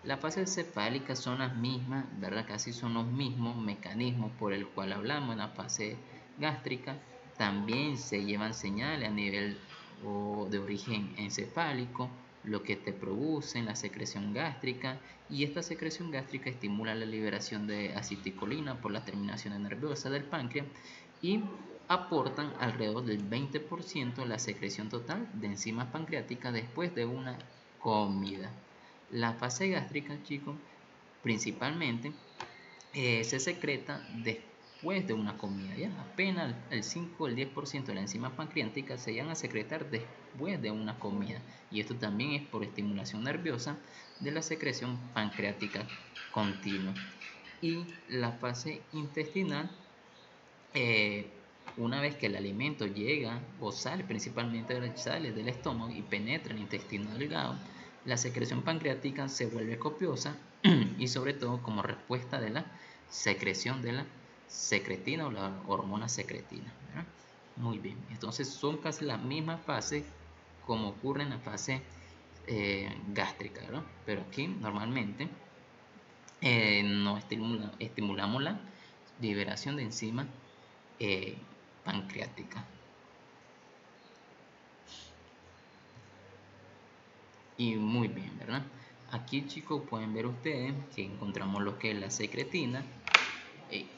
La fase cefálica son las mismas, ¿verdad? Casi son los mismos mecanismos por el cual hablamos en la fase gástrica. También se llevan señales a nivel de origen encefálico, lo que te produce en la secreción gástrica, y esta secreción gástrica estimula la liberación de acetilcolina por las terminaciones nerviosas del páncreas y aportan alrededor del 20% la secreción total de enzimas pancreáticas después de una comida. La fase gástrica, chicos, principalmente se secreta después de una comida, ¿ya? Apenas el 5 o el 10% de la enzima pancreática se van a secretar después de una comida, y esto también es por estimulación nerviosa de la secreción pancreática continua. Y la fase intestinal, una vez que el alimento llega o sale, principalmente sale del estómago y penetra en el intestino delgado, la secreción pancreática se vuelve copiosa y sobre todo como respuesta de la secreción de la secretina o la hormona secretina, ¿verdad? Muy bien, entonces son casi las mismas fases como ocurre en la fase gástrica, ¿verdad? Pero aquí normalmente no estimulamos la liberación de enzimas pancreática. Y muy bien, ¿verdad? Aquí, chicos, pueden ver ustedes que encontramos lo que es la secretina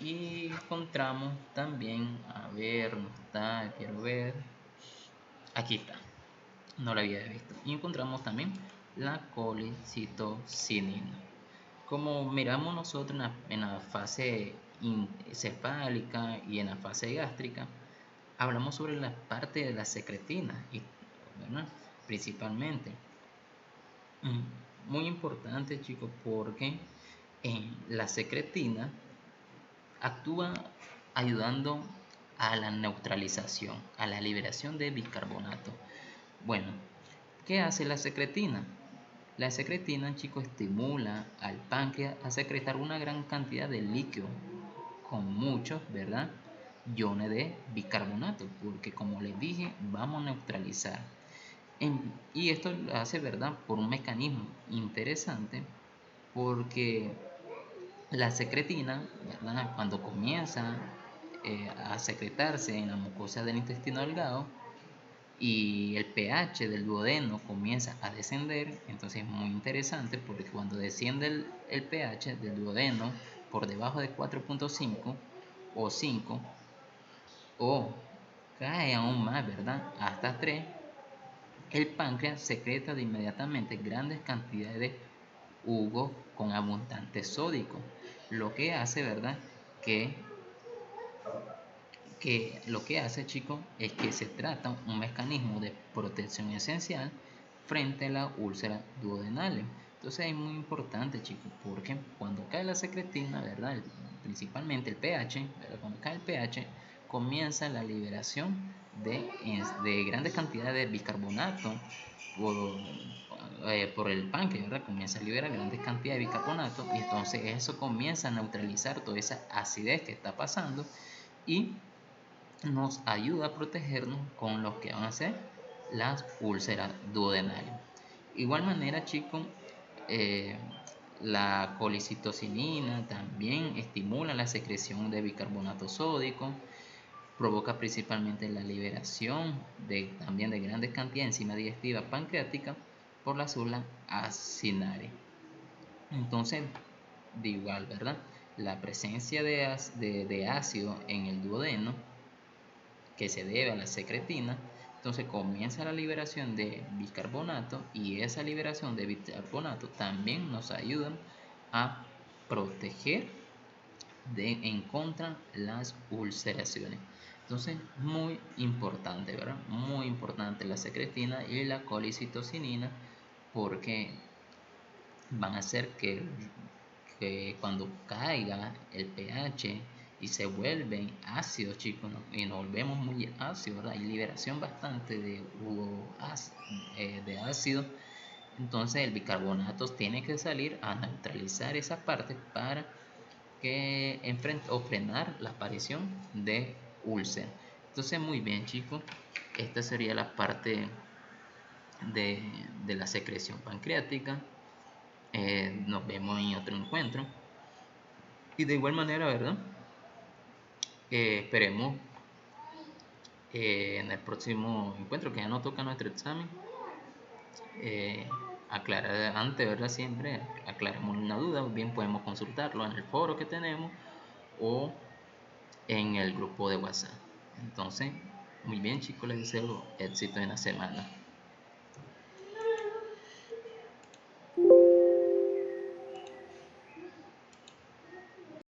y encontramos también, a ver, no está, quiero ver, aquí está, no la había visto. Y encontramos también la colicitocinina. Como miramos nosotros en la fase cefálica y en la fase gástrica, hablamos sobre la parte de la secretina, ¿verdad? Principalmente. Muy importante, chicos, porque la secretina actúa ayudando a la neutralización, a la liberación de bicarbonato. Bueno, ¿qué hace la secretina? La secretina, chicos, estimula al páncreas a secretar una gran cantidad de líquido con muchos, ¿verdad?, iones de bicarbonato, porque como les dije, vamos a neutralizar. Y esto lo hace, ¿verdad?, por un mecanismo interesante, porque la secretina, ¿verdad?, cuando comienza a secretarse en la mucosa del intestino delgado y el pH del duodeno comienza a descender, entonces es muy interesante porque cuando desciende el pH del duodeno por debajo de 4.5 o 5, o cae aún más, ¿verdad?, hasta 3, el páncreas secreta de inmediatamente grandes cantidades de jugo con abundante sódico, lo que hace, ¿verdad?, que lo que hace, chicos, es que se trata un mecanismo de protección esencial frente a la úlcera duodenal. Entonces es muy importante, chicos, porque cuando cae la secretina, ¿verdad?, principalmente el pH, ¿verdad?, cuando cae el pH comienza la liberación de grandes cantidades de bicarbonato por el páncreas, ¿verdad? Comienza a liberar grandes cantidades de bicarbonato, y entonces eso comienza a neutralizar toda esa acidez que está pasando y nos ayuda a protegernos con lo que van a ser las úlceras duodenales. Igual manera, chicos, la colicitocinina también estimula la secreción de bicarbonato sódico, provoca principalmente la liberación también de grandes cantidades de enzima digestiva pancreática por la célula acinaria. Entonces, de igual, ¿verdad?, la presencia de ácido en el duodeno, que se debe a la secretina, entonces comienza la liberación de bicarbonato, y esa liberación de bicarbonato también nos ayuda a proteger en contra las ulceraciones. Entonces, muy importante, ¿verdad? Muy importante la secretina y la colicitocinina, porque van a hacer que cuando caiga el pH y se vuelven ácidos, chicos, ¿no?, y nos volvemos muy ácidos, ¿verdad?, hay liberación bastante de ácido, entonces el bicarbonato tiene que salir a neutralizar esa parte para que o frenar la aparición de úlcera. Entonces, muy bien, chicos, esta sería la parte de la secreción pancreática. Nos vemos en otro encuentro. Y de igual manera, ¿verdad? Esperemos en el próximo encuentro, que ya nos toca nuestro examen, aclarar antes, ¿verdad? Siempre aclaremos una duda, bien podemos consultarlo en el foro que tenemos o en el grupo de WhatsApp. Entonces, muy bien chicos, les deseo éxito en la semana.